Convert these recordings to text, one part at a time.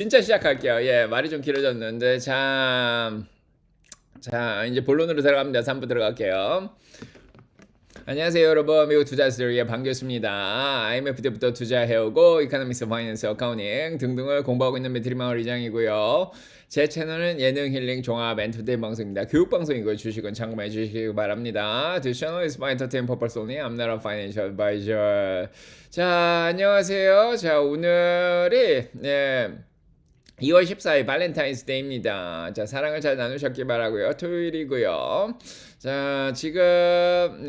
진짜 시작할게요. 예, 말이 좀 길어졌는데 자 이제 본론으로 들어갑니다. 3부 들어갈게요. 안녕하세요 여러분, 미국 투자스토리의 반갑습니다. IMF 때부터 투자해오고 이코노믹스, 파이낸스, 어카운팅 등등을 공부하고 있는 매트리마을 이장이고요. 제 채널은 예능, 힐링, 종합, 엔터테인 방송입니다. 교육 방송이고 주식은 참고해 주시기 바랍니다. This channel is for entertainment purpose only. I'm not a financial advisor. 자, 안녕하세요. 자, 오늘이 2월 14일 발렌타인스데이입니다. 자, 사랑을 잘 나누셨기 바라고요. 토요일이고요. 자, 지금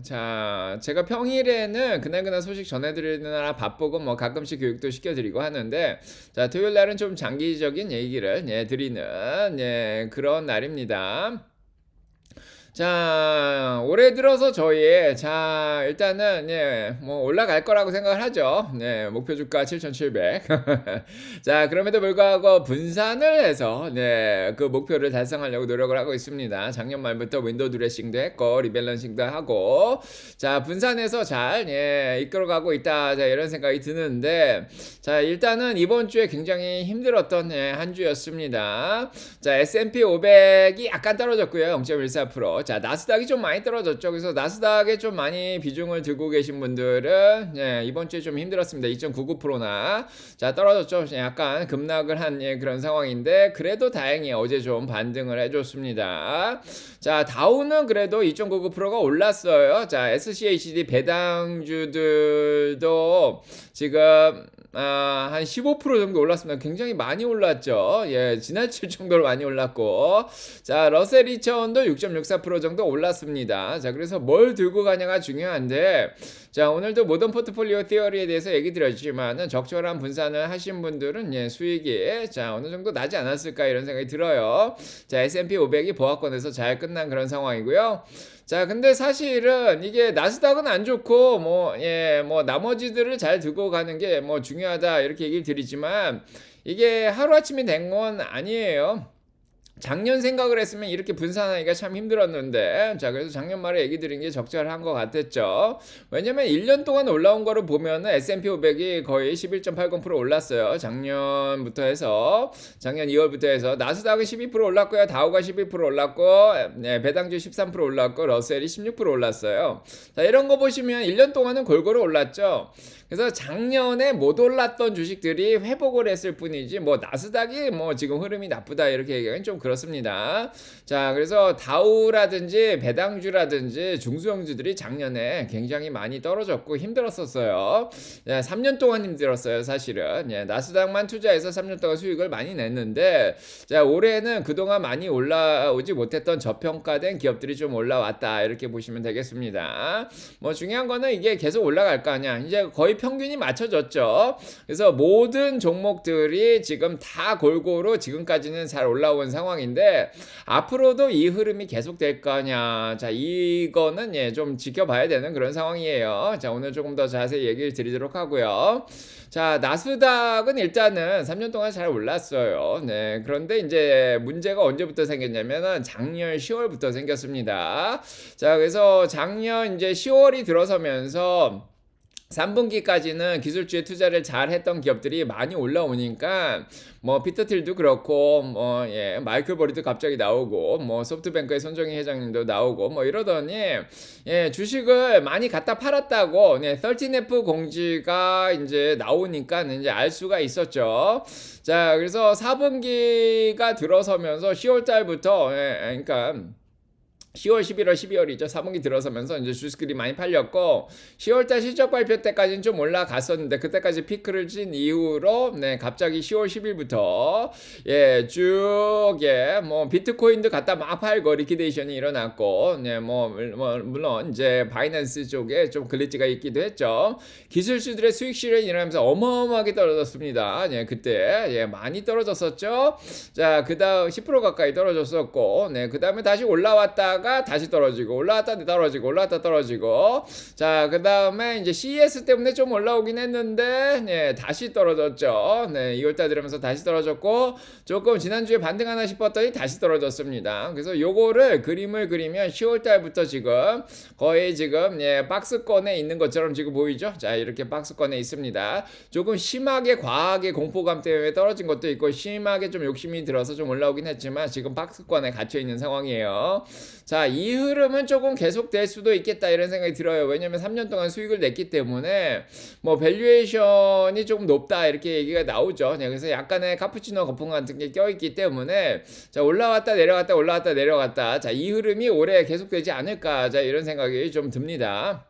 자, 제가 평일에는 그날그날 소식 전해드리느라 바쁘고 뭐 가끔씩 교육도 시켜드리고 하는데, 자, 토요일 날은 좀 장기적인 얘기를 드리는 그런 날입니다. 자, 올해 들어서 자, 일단은, 뭐, 올라갈 거라고 생각을 하죠. 목표 주가 7,700. 자, 그럼에도 불구하고 분산을 해서, 그 목표를 달성하려고 노력을 하고 있습니다. 작년 말부터 윈도우 드레싱도 했고, 리밸런싱도 하고, 자, 분산해서 잘, 이끌어가고 있다. 자, 이런 생각이 드는데, 자, 일단은 이번 주에 굉장히 힘들었던 한 주였습니다. 자, S&P 500이 약간 떨어졌고요. 0.14%. 자, 나스닥이 좀 많이 떨어졌죠. 그래서 나스닥에 좀 많이 비중을 두고 계신 분들은 이번 주에 좀 힘들었습니다. 2.99%나 자, 떨어졌죠. 약간 급락을 한 그런 상황인데, 그래도 다행히 어제 좀 반등을 해줬습니다. 자, 다우는 그래도 2.99%가 올랐어요. 자, SCHD 배당주들도 지금 한 15% 정도 올랐습니다. 굉장히 많이 올랐죠. 지나칠 정도로 많이 올랐고, 자, 러셀 2000도 6.64% 정도 올랐습니다. 자, 그래서 뭘 들고 가냐가 중요한데, 자, 오늘도 모던 포트폴리오 티어리에 대해서 얘기 드렸지만은 적절한 분산을 하신 분들은 수익이 어느 정도 나지 않았을까 이런 생각이 들어요. 자, S&P 500이 보합권에서 잘 끝난 그런 상황이고요. 자, 근데 사실은 이게 나스닥은 안 좋고 뭐 나머지들을 잘 두고 가는 게 뭐 중요하다 이렇게 얘기를 드리지만, 이게 하루아침에 된 건 아니에요. 작년 생각을 했으면 이렇게 분산하기가 참 힘들었는데, 자, 그래서 작년 말에 얘기 드린 게 적절한 것 같았죠. 왜냐면 1년 동안 올라온 거를 보면은 S&P 500이 거의 11.80% 올랐어요. 작년 2월부터 해서 나스닥은 12% 올랐고요. 다우가 12% 올랐고, 배당주 13% 올랐고, 러셀이 16% 올랐어요. 자, 이런 거 보시면 1년 동안은 골고루 올랐죠. 그래서 작년에 못 올랐던 주식들이 회복을 했을 뿐이지, 뭐 나스닥이 뭐 지금 흐름이 나쁘다 이렇게 얘기하기는 좀 그렇습니다. 자, 그래서 다우라든지 배당주라든지 중소형주들이 작년에 굉장히 많이 떨어졌고 힘들었었어요. 3년 동안 힘들었어요, 사실은. 나스닥만 투자해서 3년 동안 수익을 많이 냈는데, 자, 올해는 그동안 많이 올라오지 못했던 저평가된 기업들이 좀 올라왔다 이렇게 보시면 되겠습니다. 뭐 중요한 거는 이게 계속 올라갈 거 아니야. 이제 거의 평균이 맞춰졌죠. 그래서 모든 종목들이 지금 다 골고루 지금까지는 잘 올라온 상황인데, 앞으로도 이 흐름이 계속될 거냐, 자, 이거는 좀 지켜봐야 되는 그런 상황이에요. 자, 오늘 조금 더 자세히 얘기를 드리도록 하고요. 자, 나스닥은 일단은 3년 동안 잘 올랐어요. 그런데 이제 문제가 언제부터 생겼냐면은 작년 10월부터 생겼습니다. 자, 그래서 작년 이제 10월이 들어서면서 3분기까지는 기술주에 투자를 잘 했던 기업들이 많이 올라오니까, 뭐 피터 틸도 그렇고 마이클 버리도 갑자기 나오고, 뭐 소프트뱅크의 손정희 회장님도 나오고 뭐 이러더니 주식을 많이 갖다 팔았다고 13F 공지가 이제 나오니까 이제 알 수가 있었죠. 자, 그래서 4분기가 들어서면서 10월 달부터 그러니까 10월, 11월, 12월이죠. 4분기 들어서면서 이제 주식들이 많이 팔렸고, 10월달 실적 발표 때까지는 좀 올라갔었는데, 그때까지 피크를 친 이후로 갑자기 10월 10일부터 뭐 비트코인도 갖다 막 팔고 리퀴데이션이 일어났고, 물론 이제 바이낸스 쪽에 좀 글리치가 있기도 했죠. 기술주들의 수익 실현이 일어나면서 어마어마하게 떨어졌습니다. 그때 많이 떨어졌었죠. 자, 그다음 10% 가까이 떨어졌었고, 그다음에 다시 올라왔다가 올라갔다가 다시 떨어지고 올라갔다 떨어지고 올라갔다 떨어지고 자 그다음에 이제 CES 때문에 좀 올라오긴 했는데 예, 다시 떨어졌죠. 네, 2월달 들으면서 다시 떨어졌고 조금 지난주에 반등하나 싶었더니 다시 떨어졌습니다. 그래서 요거를 그림을 그리면 10월달부터 지금 거의 지금 예, 박스권에 있는 것처럼 지금 보이죠? 자 이렇게 박스권에 있습니다. 조금 심하게 과하게 공포감 때문에 떨어진 것도 있고 심하게 좀 욕심이 들어서 좀 올라오긴 했지만 지금 박스권에 갇혀 있는 상황이에요. 자, 이 흐름은 조금 계속될 수도 있겠다 이런 생각이 들어요. 왜냐면 3년 동안 수익을 냈기 때문에 뭐 밸류에이션이 조금 높다 이렇게 얘기가 나오죠. 네, 그래서 약간의 카푸치노 거품 같은 게 껴있기 때문에 자 올라왔다 내려갔다 올라왔다 내려갔다 자 이 흐름이 오래 계속되지 않을까 자 이런 생각이 좀 듭니다.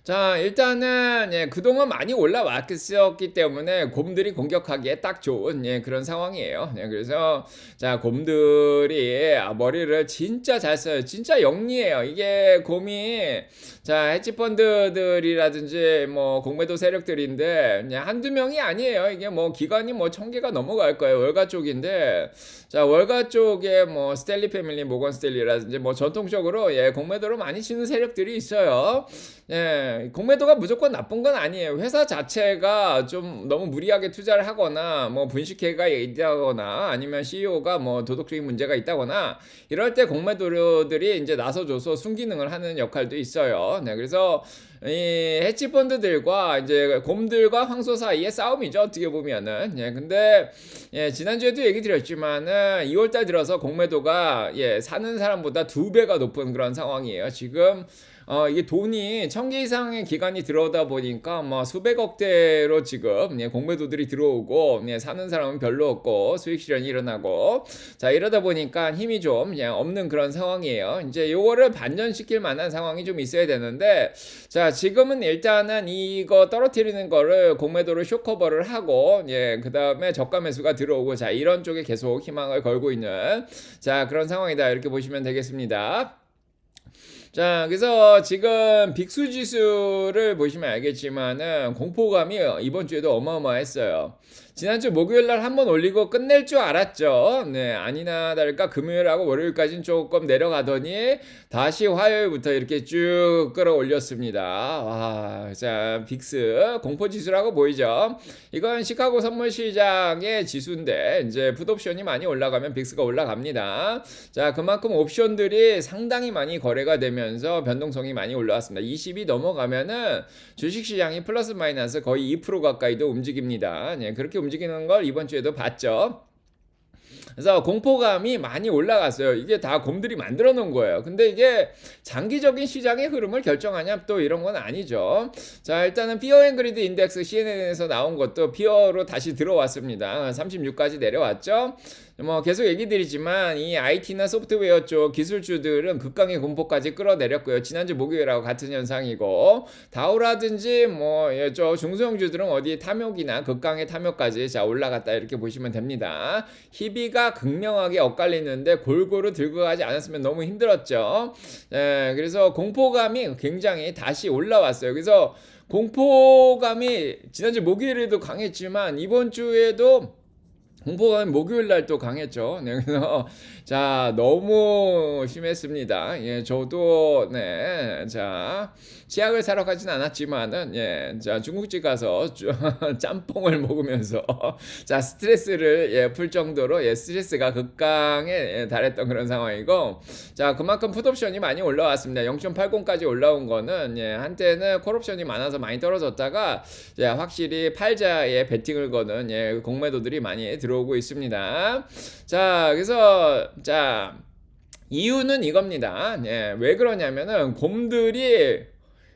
자 일단은 예, 그동안 많이 올라왔었기 때문에 곰들이 공격하기에 딱 좋은 예, 그런 상황이에요. 예, 그래서 자 곰들이 머리를 진짜 잘 써요. 진짜 영리해요. 이게 곰이 자 헤지펀드들이라든지 뭐 공매도 세력들인데 예, 한두 명이 아니에요. 이게 뭐 기관이 뭐 1000개가 넘어갈 거예요. 월가 쪽인데 자 월가 쪽에 뭐 스탠리 패밀리, 모건 스탠리라든지 뭐 전통적으로 예, 공매도로 많이 치는 세력들이 있어요. 예, 공매도가 무조건 나쁜 건 아니에요. 회사 자체가 좀 너무 무리하게 투자를 하거나 뭐 분식회가 있다거나 아니면 CEO가 뭐 도덕적인 문제가 있다거나 이럴 때 공매도들이 이제 나서줘서 순기능을 하는 역할도 있어요. 네, 그래서 이 헤지펀드들과 이제 곰들과 황소 사이의 싸움이죠. 어떻게 보면은. 예, 근데 예, 지난주에도 얘기 드렸지만은 2월달 들어서 공매도가 예, 사는 사람보다 2배가 높은 그런 상황이에요. 지금 이게 돈이 1000개 이상의 기간이 들어오다 보니까 뭐 수백억대로 지금 예, 공매도들이 들어오고 예, 사는 사람은 별로 없고 수익 실현이 일어나고 자 이러다 보니까 힘이 좀 예, 없는 그런 상황이에요. 이제 요거를 반전시킬 만한 상황이 좀 있어야 되는데 자 지금은 일단은 이거 떨어뜨리는 거를 공매도로 쇼커버를 하고 예, 그 다음에 저가 매수가 들어오고 자 이런 쪽에 계속 희망을 걸고 있는 자 그런 상황이다 이렇게 보시면 되겠습니다. 자, 그래서 지금 빅수 지수를 보시면 알겠지만은 공포감이 이번 주에도 어마어마했어요. 지난주 목요일 날 한번 올리고 끝낼 줄 알았죠. 네, 아니나 다를까 금요일하고 월요일까지는 조금 내려가더니 다시 화요일부터 이렇게 쭉 끌어올렸습니다. 와, 자, 빅스 공포 지수라고 보이죠? 이건 시카고 선물 시장의 지수인데 이제 풋옵션이 많이 올라가면 빅스가 올라갑니다. 자, 그만큼 옵션들이 상당히 많이 거래가 되면서 변동성이 많이 올라왔습니다. 20이 넘어가면은 주식 시장이 플러스 마이너스 거의 2% 가까이도 움직입니다. 네, 그렇게 움직이는 걸 이번 주에도 봤죠. 그래서 공포감이 많이 올라갔어요. 이게 다 곰들이 만들어 놓은 거예요. 근데 이게 장기적인 시장의 흐름을 결정하냐 또 이런 건 아니죠. 자 일단은 피어 앤 그리드 인덱스 CNN에서 나온 것도 피어로 다시 들어왔습니다. 36까지 내려왔죠. 뭐 계속 얘기 드리지만 이 IT나 소프트웨어 쪽 기술주들은 극강의 공포까지 끌어내렸고요. 지난주 목요일하고 같은 현상이고 다우라든지 뭐 저 중소형주들은 어디 탐욕이나 극강의 탐욕까지 자 올라갔다 이렇게 보시면 됩니다. 희비가 극명하게 엇갈리는데 골고루 들고 가지 않았으면 너무 힘들었죠. 예, 그래서 공포감이 굉장히 다시 올라왔어요. 그래서 공포감이 지난주 목요일에도 강했지만 이번 주에도 공포감이 목요일 날 또 강했죠. 네, 그래서 자 너무 심했습니다. 예, 저도 네, 자 치약을 사러 가진 않았지만은 예, 자 중국집 가서 짬뽕을 먹으면서 자 스트레스를 예, 풀 정도로 예, 스트레스가 극강에 예, 달했던 그런 상황이고 자 그만큼 풋옵션이 많이 올라왔습니다. 0.80까지 올라온 거는 예, 한때는 콜옵션이 많아서 많이 떨어졌다가 예, 확실히 팔자에 베팅을 거는 예, 공매도들이 많이 들어오고 있습니다. 자 그래서 자 이유는 이겁니다. 예, 왜 그러냐면은 곰들이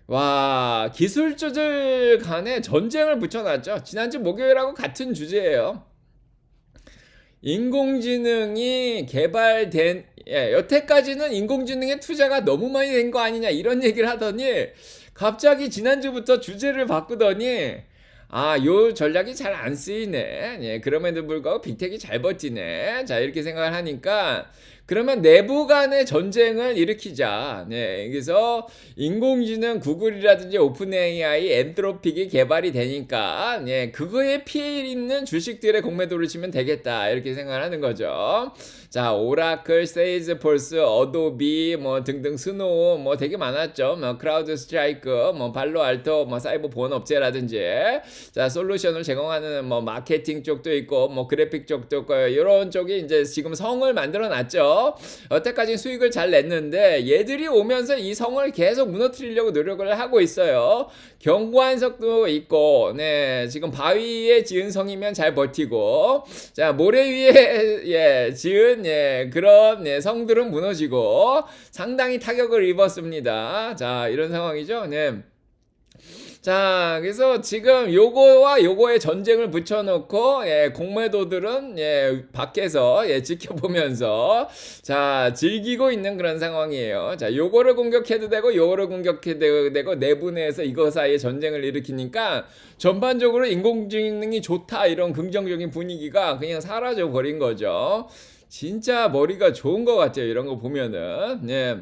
와 기술주들 간에 전쟁을 붙여놨죠. 지난주 목요일하고 같은 주제예요. 인공지능이 개발된 여태까지는 인공지능의 투자가 너무 많이 된 거 아니냐 이런 얘기를 하더니 갑자기 지난주부터 주제를 바꾸더니 요 전략이 잘 안 쓰이네. 예, 그럼에도 불구하고 빅텍이 잘 버티네. 자, 이렇게 생각을 하니까 그러면 내부 간의 전쟁을 일으키자. 네, 그래서 인공지능 구글이라든지 오픈 AI, 엔트로픽이 개발이 되니까 네, 그거에 피해 있는 주식들의 공매도를 치면 되겠다. 이렇게 생각하는 거죠. 자, 오라클, 세일즈포스, 어도비 뭐 등등 스노우 뭐 되게 많았죠. 뭐 크라우드 스트라이크, 뭐 발로알토, 뭐 사이버 보안 업체라든지 자, 솔루션을 제공하는 뭐 마케팅 쪽도 있고 뭐 그래픽 쪽도 있고 이런 쪽이 이제 지금 성을 만들어 놨죠. 여태까지 수익을 잘 냈는데 얘들이 오면서 이 성을 계속 무너뜨리려고 노력을 하고 있어요. 경관석도 있고, 네, 지금 바위에 지은 성이면 잘 버티고, 자, 모래 위에, 예, 지은, 예, 그런, 예, 성들은 무너지고, 상당히 타격을 입었습니다. 자, 이런 상황이죠. 네. 자, 그래서 지금 요거와 요거의 전쟁을 붙여놓고, 예, 공매도들은, 예, 밖에서, 예, 지켜보면서, 자, 즐기고 있는 그런 상황이에요. 자, 요거를 공격해도 되고, 요거를 공격해도 되고, 내부 내에서 이거 사이에 전쟁을 일으키니까, 전반적으로 인공지능이 좋다, 이런 긍정적인 분위기가 그냥 사라져 버린 거죠. 진짜 머리가 좋은 것 같아요. 이런 거 보면은. 예.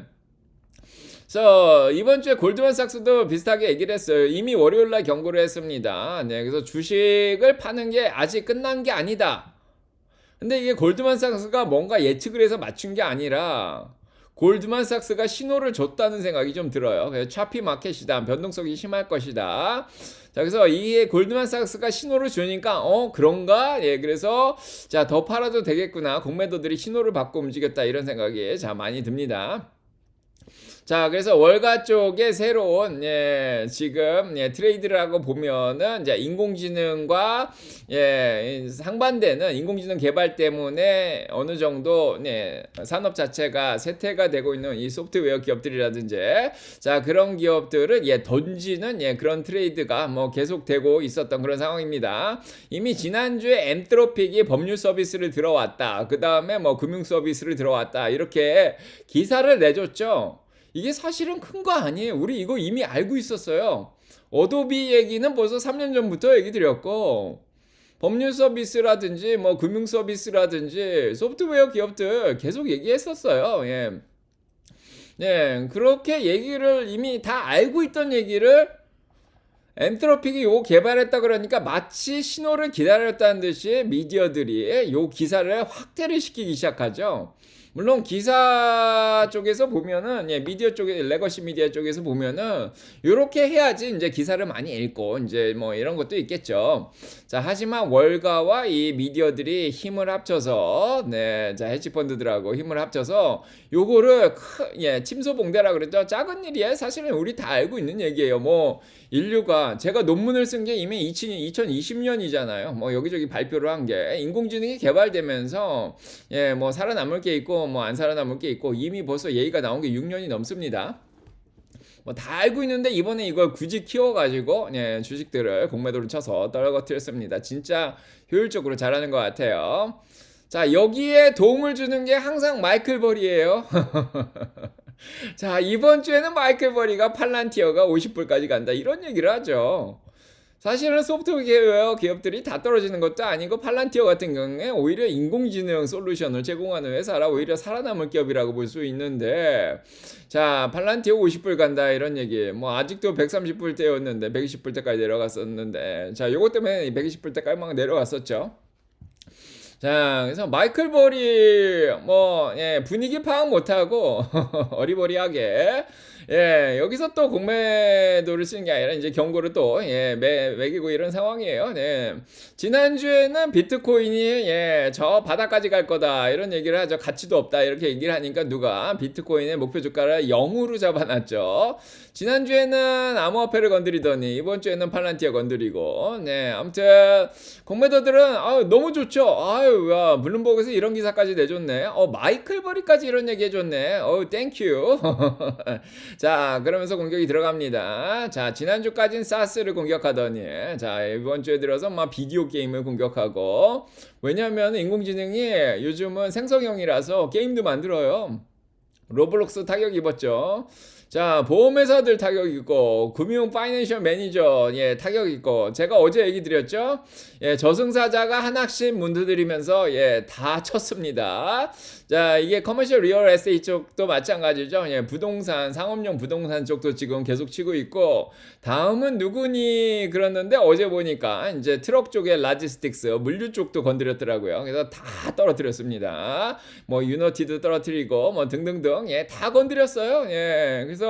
그래서 이번 주에 골드만삭스도 비슷하게 얘기를 했어요. 이미 월요일날 경고를 했습니다. 네, 그래서 주식을 파는 게 아직 끝난 게 아니다. 근데 이게 골드만삭스가 뭔가 예측을 해서 맞춘 게 아니라 골드만삭스가 신호를 줬다는 생각이 좀 들어요. 그래서 차피 마켓이다. 변동성이 심할 것이다. 자, 그래서 이게 골드만삭스가 신호를 주니까 그런가? 예, 그래서 자, 더 팔아도 되겠구나. 공매도들이 신호를 받고 움직였다. 이런 생각이 자, 많이 듭니다. 자, 그래서 월가 쪽에 새로운, 예, 지금, 예, 트레이드를 하고 보면은, 이제 인공지능과, 예, 상반되는 인공지능 개발 때문에 어느 정도, 예, 산업 자체가 쇠퇴가 되고 있는 이 소프트웨어 기업들이라든지, 자, 그런 기업들을, 예, 던지는, 예, 그런 트레이드가 뭐 계속되고 있었던 그런 상황입니다. 이미 지난주에 엔트로픽이 법률 서비스를 들어왔다. 그 다음에 뭐 금융 서비스를 들어왔다. 이렇게 기사를 내줬죠. 이게 사실은 큰 거 아니에요. 우리 이거 이미 알고 있었어요. 어도비 얘기는 벌써 3년 전부터 얘기 드렸고, 법률 서비스라든지 뭐 금융 서비스라든지 소프트웨어 기업들 계속 얘기했었어요. 예. 예, 그렇게 얘기를 이미 다 알고 있던 얘기를 엔트로픽이 요 개발했다 그러니까 마치 신호를 기다렸다는 듯이 미디어들이 요 기사를 확대를 시키기 시작하죠. 물론 기사 쪽에서 보면은 예, 미디어 쪽에 레거시 미디어 쪽에서 보면은 요렇게 해야지 이제 기사를 많이 읽고 이제 뭐 이런 것도 있겠죠. 자, 하지만 월가와 이 미디어들이 힘을 합쳐서 네, 자, 헤지펀드들하고 힘을 합쳐서 요거를 예, 침소봉대라 그랬죠. 작은 일이에요. 사실은 우리 다 알고 있는 얘기예요. 뭐 인류가 제가 논문을 쓴 게 이미 2020년이잖아요. 뭐 여기저기 발표를 한 게 인공지능이 개발되면서 예, 뭐 살아남을 게 있고 뭐 안 살아남을 게 있고 이미 벌써 얘기가 나온 게 6년이 넘습니다. 뭐 다 알고 있는데 이번에 이걸 굳이 키워가지고 예, 주식들을 공매도를 쳐서 떨어뜨렸습니다. 진짜 효율적으로 잘하는 것 같아요. 자, 여기에 도움을 주는 게 항상 마이클 버리예요. 자, 이번 주에는 마이클 버리가 팔란티어가 50불까지 간다. 이런 얘기를 하죠. 사실은 소프트웨어 기업들이 다 떨어지는 것도 아니고 팔란티어 같은 경우에 오히려 인공지능 솔루션을 제공하는 회사라 오히려 살아남을 기업이라고 볼 수 있는데 자, 팔란티어 50불 간다 이런 얘기. 뭐 아직도 130불대였는데 120불대까지 내려갔었는데 자, 요것 때문에 120불대까지 막 내려갔었죠. 자, 그래서 마이클 버리 뭐 예, 분위기 파악 못하고 어리버리하게 예, 여기서 또 공매도를 쓰는 게 아니라 이제 경고를 또 예, 매기고 이런 상황이에요. 네. 지난주에는 비트코인이 예, 저 바닥까지 갈 거다 이런 얘기를 하죠. 가치도 없다 이렇게 얘기를 하니까 누가 비트코인의 목표 주가를 0으로 잡아놨죠. 지난주에는 암호화폐를 건드리더니 이번 주에는 팔란티어 건드리고 네, 아무튼 공매도들은 너무 좋죠. 아유, 야, 블룸버그에서 이런 기사까지 내줬네. 마이클 버리까지 이런 얘기 해줬네. 땡큐. 자, 그러면서 공격이 들어갑니다. 자, 지난주까지는 사스를 공격하더니 자, 이번 주에 들어서 막 비디오 게임을 공격하고 왜냐하면 인공지능이 요즘은 생성형이라서 게임도 만들어요. 로블록스 타격 입었죠. 자, 보험회사들 타격 있고, 금융 파이낸셜 매니저, 예, 타격 있고, 제가 어제 얘기 드렸죠? 예, 저승사자가 하나씩 문드들이면서, 예, 다 쳤습니다. 자, 이게 커머셜 리얼 에세이 쪽도 마찬가지죠. 예, 부동산, 상업용 부동산 쪽도 지금 계속 치고 있고, 다음은 누구니? 그랬는데, 어제 보니까, 이제 트럭 쪽에 라지스틱스, 물류 쪽도 건드렸더라고요. 그래서 다 떨어뜨렸습니다. 뭐, 유너티도 떨어뜨리고, 뭐, 등등등, 예, 다 건드렸어요. 예, 그래서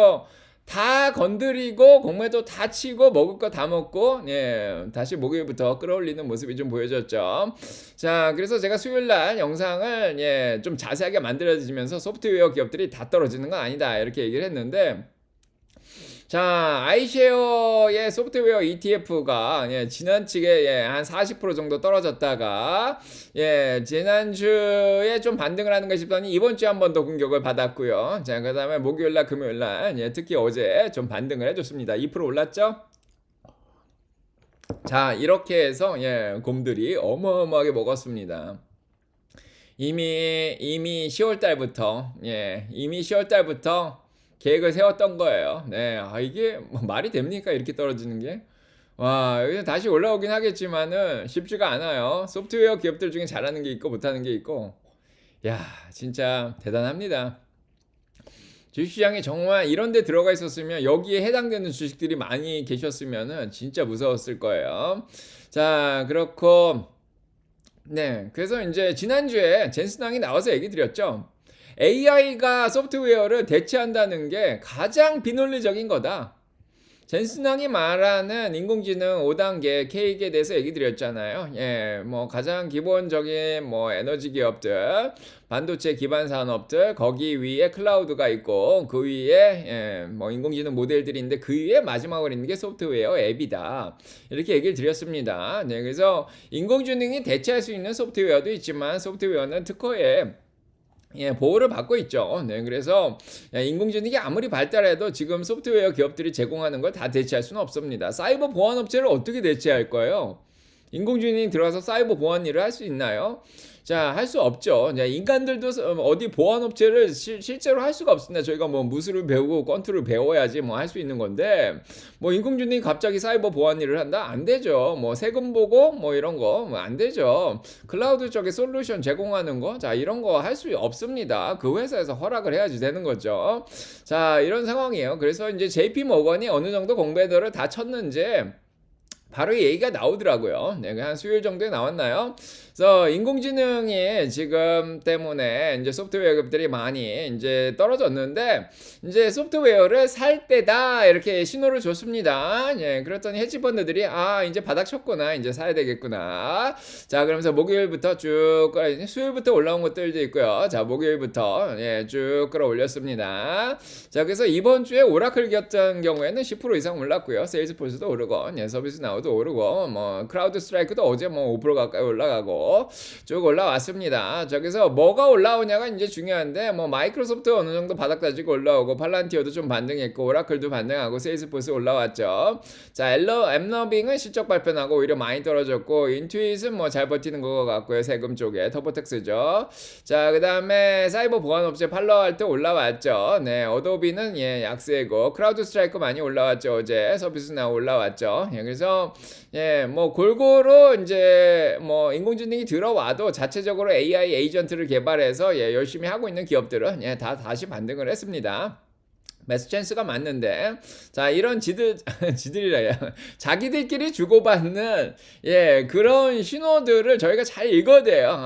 다 건드리고 공매도 다 치고 먹을 거 다 먹고, 예, 다시 목요일부터 끌어올리는 모습이 좀 보여졌죠. 자, 그래서 제가 수요일날 영상을, 예, 좀 자세하게 만들어지면서 소프트웨어 기업들이 다 떨어지는 건 아니다 이렇게 얘기를 했는데, 자, 아이쉐어의 소프트웨어 ETF가, 예, 지난주에, 예, 한 40% 정도 떨어졌다가, 예, 지난주에 좀 반등을 하는 가 싶더니 이번 주에 한 번 더 공격을 받았고요. 자, 그 다음에 목요일날, 금요일날, 예, 특히 어제 좀 반등을 해줬습니다. 2% 올랐죠? 자, 이렇게 해서, 예, 곰들이 어마어마하게 먹었습니다. 이미 10월 달부터, 예, 이미 10월 달부터 계획을 세웠던 거예요. 네, 이게 뭐 말이 됩니까? 이렇게 떨어지는 게? 와, 여기 다시 올라오긴 하겠지만은 쉽지가 않아요. 소프트웨어 기업들 중에 잘하는 게 있고 못하는 게 있고. 야, 진짜 대단합니다. 주식시장에 정말 이런 데 들어가 있었으면 여기에 해당되는 주식들이 많이 계셨으면은 진짜 무서웠을 거예요. 자, 그렇고, 네, 그래서 이제 지난주에 젠슨왕이 나와서 얘기 드렸죠. AI가 소프트웨어를 대체한다는 게 가장 비논리적인 거다. 젠슨왕이 말하는 인공지능 5단계 케이크에 대해서 얘기 드렸잖아요. 예, 뭐 가장 기본적인 뭐 에너지 기업들, 반도체 기반 산업들, 거기 위에 클라우드가 있고 그 위에, 예, 뭐 인공지능 모델들이 있는데 그 위에 마지막으로 있는 게 소프트웨어 앱이다. 이렇게 얘기를 드렸습니다. 네, 그래서 인공지능이 대체할 수 있는 소프트웨어도 있지만 소프트웨어는 특허에, 예, 보호를 받고 있죠. 네, 그래서 인공지능이 아무리 발달해도 지금 소프트웨어 기업들이 제공하는 걸 다 대체할 수는 없습니다. 사이버 보안 업체를 어떻게 대체할 거예요? 인공지능이 들어와서 사이버 보안 일을 할 수 있나요? 자, 할 수 없죠. 인간들도 어디 보안 업체를 실제로 할 수가 없습니다. 저희가 뭐 무술을 배우고 권투를 배워야지 뭐 할 수 있는 건데, 뭐 인공지능이 갑자기 사이버 보안 일을 한다? 안 되죠. 뭐 세금 보고 뭐 이런 거 뭐 안 되죠. 클라우드 쪽에 솔루션 제공하는 거, 자, 이런 거 할 수 없습니다. 그 회사에서 허락을 해야지 되는 거죠. 자, 이런 상황이에요. 그래서 이제 JP 모건이 어느 정도 공매도를 다 쳤는지 바로 이 얘기가 나오더라고요. 네, 한 수요일 정도에 나왔나요? 그래서 인공지능이 지금 때문에 이제 소프트웨어 기업들이 많이 이제 떨어졌는데, 이제 소프트웨어를 살 때다 이렇게 신호를 줬습니다. 예, 그랬더니 헤지펀드들이 이제 바닥 쳤구나, 이제 사야 되겠구나. 자, 그러면서 목요일부터 쭉 수요일부터 올라온 것들도 있고요. 자, 목요일부터, 예, 쭉 끌어올렸습니다. 자, 그래서 이번 주에 오라클 같은 경우에는 10% 이상 올랐고요. 세일즈포스도 오르고, 예, 서비스 나우도 오르고, 뭐 크라우드 스트라이크도 어제 뭐 5% 가까이 올라가고 쭉 올라왔습니다. 저기서 뭐가 올라오냐가 이제 중요한데, 뭐 마이크로소프트 어느 정도 바닥 다지고 올라오고, 팔란티어도 좀 반등했고, 오라클도 반등하고, 세일즈포스 올라왔죠. 자, 엠너빙은 실적 발표 나고 오히려 많이 떨어졌고, 인투잇은 뭐 잘 버티는 것 같고요. 세금 쪽에 터보텍스죠. 자, 그 다음에 사이버 보안 업체 팔로알토 올라왔죠. 네, 어도비는, 예, 약세고, 크라우드 스트라이크 많이 올라왔죠. 어제 서비스 나우 올라왔죠. 예, 그래서, 예, 뭐 골고루 이제 뭐 인공지능이 들어와도 자체적으로 AI 에이전트를 개발해서, 예, 열심히 하고 있는 기업들은, 예, 다 다시 반등을 했습니다. 매수 찬스가 맞는데, 자, 이런 지들이라 자기들끼리 주고받는, 예, 그런 신호들을 저희가 잘 읽어야 돼요.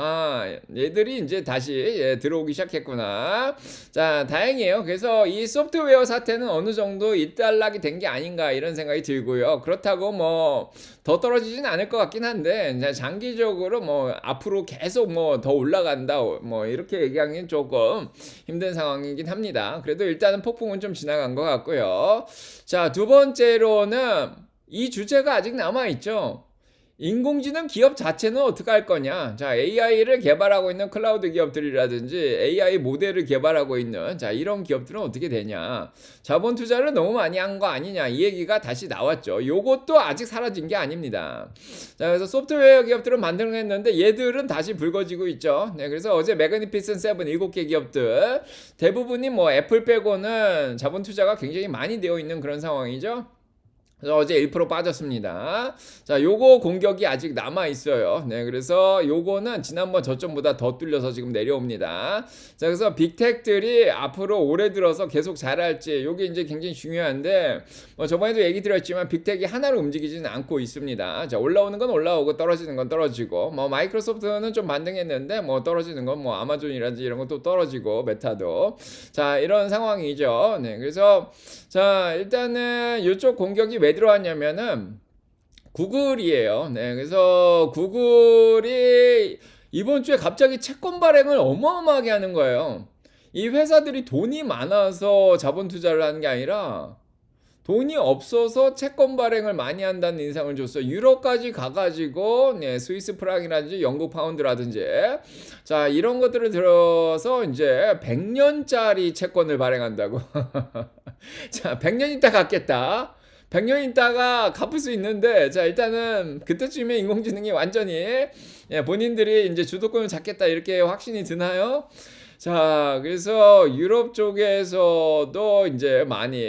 얘들이 이제 다시, 예, 들어오기 시작했구나. 자, 다행이에요. 그래서 이 소프트웨어 사태는 어느 정도 일단락이 된 게 아닌가 이런 생각이 들고요. 그렇다고 뭐 더 떨어지진 않을 것 같긴 한데, 장기적으로 뭐 앞으로 계속 뭐 더 올라간다 뭐 이렇게 얘기하기는 조금 힘든 상황이긴 합니다. 그래도 일단은 폭풍은 좀 지나간 것 같고요. 자, 두 번째로는 이 주제가 아직 남아있죠. 인공지능 기업 자체는 어떻게 할 거냐? 자, AI를 개발하고 있는 클라우드 기업들이라든지 AI 모델을 개발하고 있는 자, 이런 기업들은 어떻게 되냐? 자본 투자를 너무 많이 한 거 아니냐? 이 얘기가 다시 나왔죠. 요것도 아직 사라진 게 아닙니다. 자, 그래서 소프트웨어 기업들은 만들어냈는데 얘들은 다시 불거지고 있죠. 네, 그래서 어제 매그니피센트 세븐 7개 기업들 대부분이 뭐 애플 빼고는 자본 투자가 굉장히 많이 되어 있는 그런 상황이죠. 그래서 어제 1% 빠졌습니다. 자, 요거 공격이 아직 남아 있어요. 네, 그래서 요거는 지난번 저점보다 더 뚫려서 지금 내려옵니다. 자, 그래서 빅텍들이 앞으로 올해 들어서 계속 잘할지 요게 이제 굉장히 중요한데, 뭐 저번에도 얘기 드렸지만 빅텍이 하나로 움직이지는 않고 있습니다. 자, 올라오는 건 올라오고 떨어지는 건 떨어지고, 뭐 마이크로소프트는 좀 반등했는데 뭐 떨어지는 건 뭐 아마존이라든지 이런 것도 떨어지고 메타도 자, 이런 상황이죠. 네, 그래서 자, 일단은 이쪽 공격이 왜 들어왔냐면은 구글이에요. 네, 그래서 구글이 이번 주에 갑자기 채권 발행을 어마어마하게 하는 거예요. 이 회사들이 돈이 많아서 자본 투자를 하는 게 아니라 돈이 없어서 채권 발행을 많이 한다는 인상을 줬어. 유럽까지 가가지고 네, 스위스 프랑이라든지 영국 파운드라든지 자, 이런 것들을 들어서 이제 100년짜리 채권을 발행한다고. 자, 100년 있다 갚겠다. 100년 있다가 갚을 수 있는데, 자, 일단은 그때쯤에 인공지능이 완전히 예, 본인들이 이제 주도권을 잡겠다 이렇게 확신이 드나요? 자, 그래서 유럽 쪽에서도 이제 많이,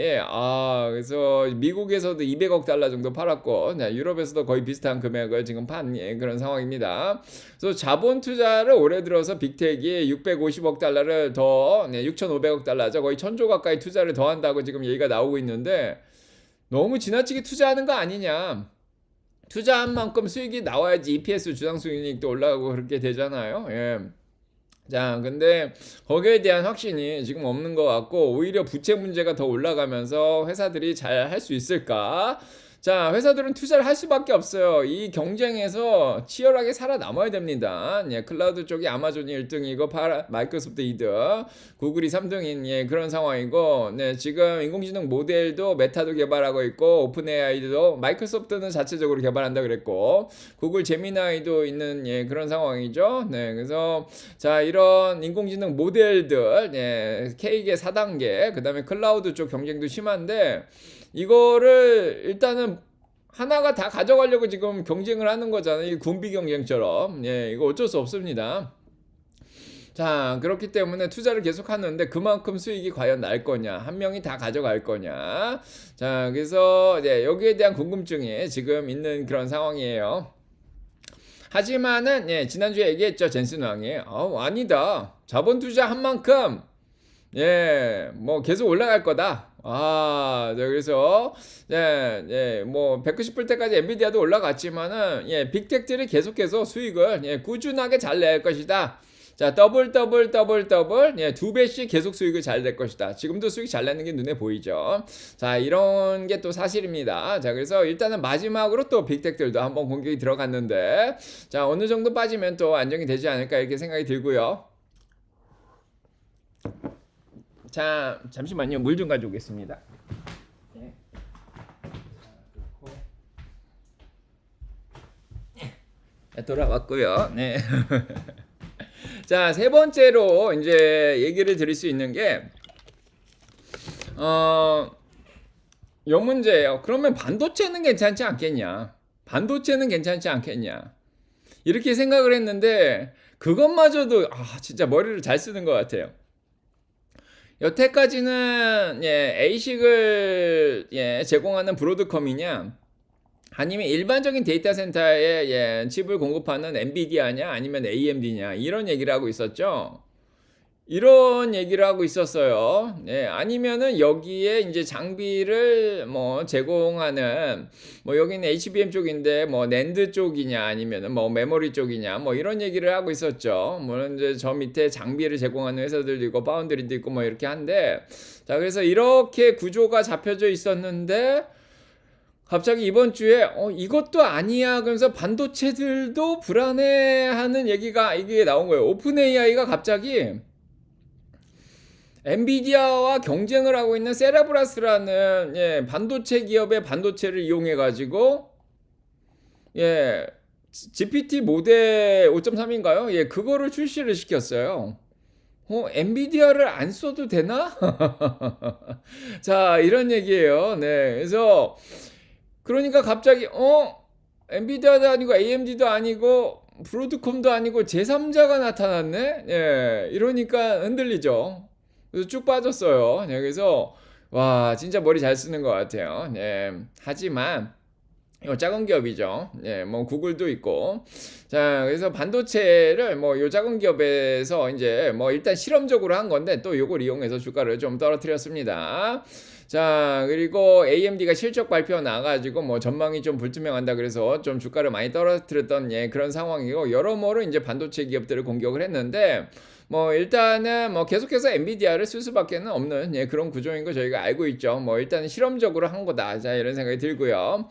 그래서 미국에서도 200억 달러 정도 팔았고, 네, 유럽에서도 거의 비슷한 금액을 지금 판 그런 상황입니다. 그래서 자본 투자를 올해 들어서 빅텍이 650억 달러를 더, 네, 6,500억 달러죠. 거의 1,000조 가까이 투자를 더 한다고 지금 얘기가 나오고 있는데, 너무 지나치게 투자하는 거 아니냐. 투자한 만큼 수익이 나와야지 EPS 주당 수익률도 올라가고 그렇게 되잖아요. 예. 자, 근데 거기에 대한 확신이 지금 없는 것 같고 오히려 부채 문제가 더 올라가면서 회사들이 잘 할 수 있을까? 자, 회사들은 투자를 할 수밖에 없어요. 이 경쟁에서 치열하게 살아남아야 됩니다. 예, 클라우드 쪽이 아마존이 1등이고 마이크로소프트 2등, 구글이 3등인 예, 그런 상황이고, 네, 지금 인공지능 모델도 메타도 개발하고 있고, 오픈 AI도 마이크로소프트는 자체적으로 개발한다 그랬고, 구글 제미나이도 있는 예, 그런 상황이죠. 네, 그래서 자, 이런 인공지능 모델들, 예, K계 4단계, 그 다음에 클라우드 쪽 경쟁도 심한데. 이거를 일단은 하나가 다 가져가려고 지금 경쟁을 하는 거잖아요. 이 군비 경쟁처럼. 예, 이거 어쩔 수 없습니다. 자, 그렇기 때문에 투자를 계속 하는데 그만큼 수익이 과연 날 거냐, 한 명이 다 가져갈 거냐. 자, 그래서 네, 여기에 대한 궁금증이 지금 있는 그런 상황이에요. 하지만은 예, 지난주에 얘기했죠. 젠슨 왕이 아니다. 자본 투자 한 만큼 예, 뭐 계속 올라갈 거다. 네, 그래서 뭐 190불 때까지 엔비디아도 올라갔지만은 예, 빅텍들이 계속해서 수익을 예, 꾸준하게 잘 낼 것이다. 자, 더블 예, 2배씩 계속 수익을 잘 낼 것이다. 지금도 수익 잘 내는 게 눈에 보이죠. 자, 이런 게 또 사실입니다. 자, 그래서 일단은 마지막으로 또 빅텍들도 한번 공격이 들어갔는데 자, 어느 정도 빠지면 또 안정이 되지 않을까 이렇게 생각이 들고요. 자, 잠시만요. 물 좀 가져오겠습니다. 네. 돌아왔고요. 네. 자, 세 번째로 이제 얘기를 드릴 수 있는 게 요 문제예요. 그러면 반도체는 괜찮지 않겠냐? 반도체는 괜찮지 않겠냐? 이렇게 생각을 했는데 그것마저도 진짜 머리를 잘 쓰는 것 같아요. 여태까지는 ASIC을 제공하는 브로드컴이냐 아니면 일반적인 데이터 센터에 칩을 공급하는 엔비디아냐 아니면 AMD냐 이런 얘기를 하고 있었죠. 이런 얘기를 하고 있었어요. 아니면은 여기에 이제 장비를 뭐 제공하는 뭐 여기는 HBM 쪽인데 뭐 낸드 쪽이냐 아니면은 뭐 메모리 쪽이냐 뭐 이런 얘기를 하고 있었죠. 물론 이제 저 밑에 장비를 제공하는 회사들도 있고 파운드리도 있고 뭐 이렇게 한데 자, 그래서 이렇게 구조가 잡혀져 있었는데 갑자기 이번 주에 이것도 아니야 그러면서 반도체들도 불안해하는 얘기가 이게 나온 거예요. 오픈 AI가 갑자기 엔비디아와 경쟁을 하고 있는 세레브라스라는 반도체 기업의 반도체를 이용해 가지고 GPT 모델 5.3인가요? 예, 그거를 출시를 시켰어요. 엔비디아를 안 써도 되나? 자, 이런 얘기예요. 네. 그래서 그러니까 갑자기 엔비디아도 아니고 AMD도 아니고 브로드컴도 아니고 제3자가 나타났네. 예. 이러니까 흔들리죠. 그래서 쭉 빠졌어요. 네, 그래서 와, 진짜 머리 잘 쓰는 것 같아요. 네. 하지만 요 작은 기업이죠. 예, 뭐 구글도 있고. 자, 그래서 반도체를 뭐 요 작은 기업에서 이제 뭐 일단 실험적으로 한 건데 또 요걸 이용해서 주가를 좀 떨어뜨렸습니다. 자, 그리고 AMD가 실적 발표 나가지고 뭐 전망이 좀 불투명한다 그래서 좀 주가를 많이 떨어뜨렸던 예, 그런 상황이고 여러모로 이제 반도체 기업들을 공격을 했는데 뭐 일단은 뭐 계속해서 엔비디아를 쓸 수밖에는 없는 예, 그런 구조인 거 저희가 알고 있죠. 뭐 일단은 실험적으로 한 거다. 자, 이런 생각이 들고요.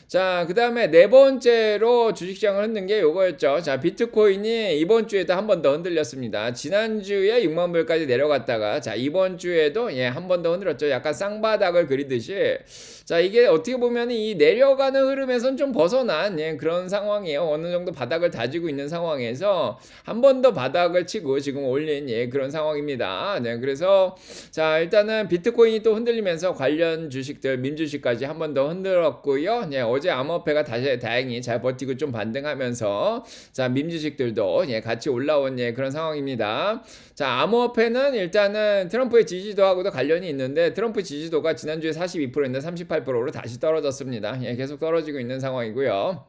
자, 그 다음에 네 번째로 주식시장을 흔든 게 요거였죠. 자, 비트코인이 이번 주에도 한 번 더 흔들렸습니다. 지난주에 6만 불까지 내려갔다가, 자, 이번 주에도 예, 한 번 더 흔들었죠. 약간 쌍바닥을 그리듯이. 자, 이게 어떻게 보면 이 내려가는 흐름에선 좀 벗어난 예, 그런 상황이에요. 어느 정도 바닥을 다지고 있는 상황에서 한 번 더 바닥을 치고 지금 올린 예, 그런 상황입니다. 네, 그래서 자, 일단은 비트코인이 또 흔들리면서 관련 주식들, 민주식까지 한 번 더 흔들었고요. 예, 어제 암호화폐가 다시 다행히 잘 버티고 좀 반등하면서 자, 민주식들도 예, 같이 올라온 예, 그런 상황입니다. 자, 암호화폐는 일단은 트럼프의 지지도하고도 관련이 있는데 트럼프 지지도가 지난주에 42%인데 38%로 다시 떨어졌습니다. 예, 계속 떨어지고 있는 상황이고요.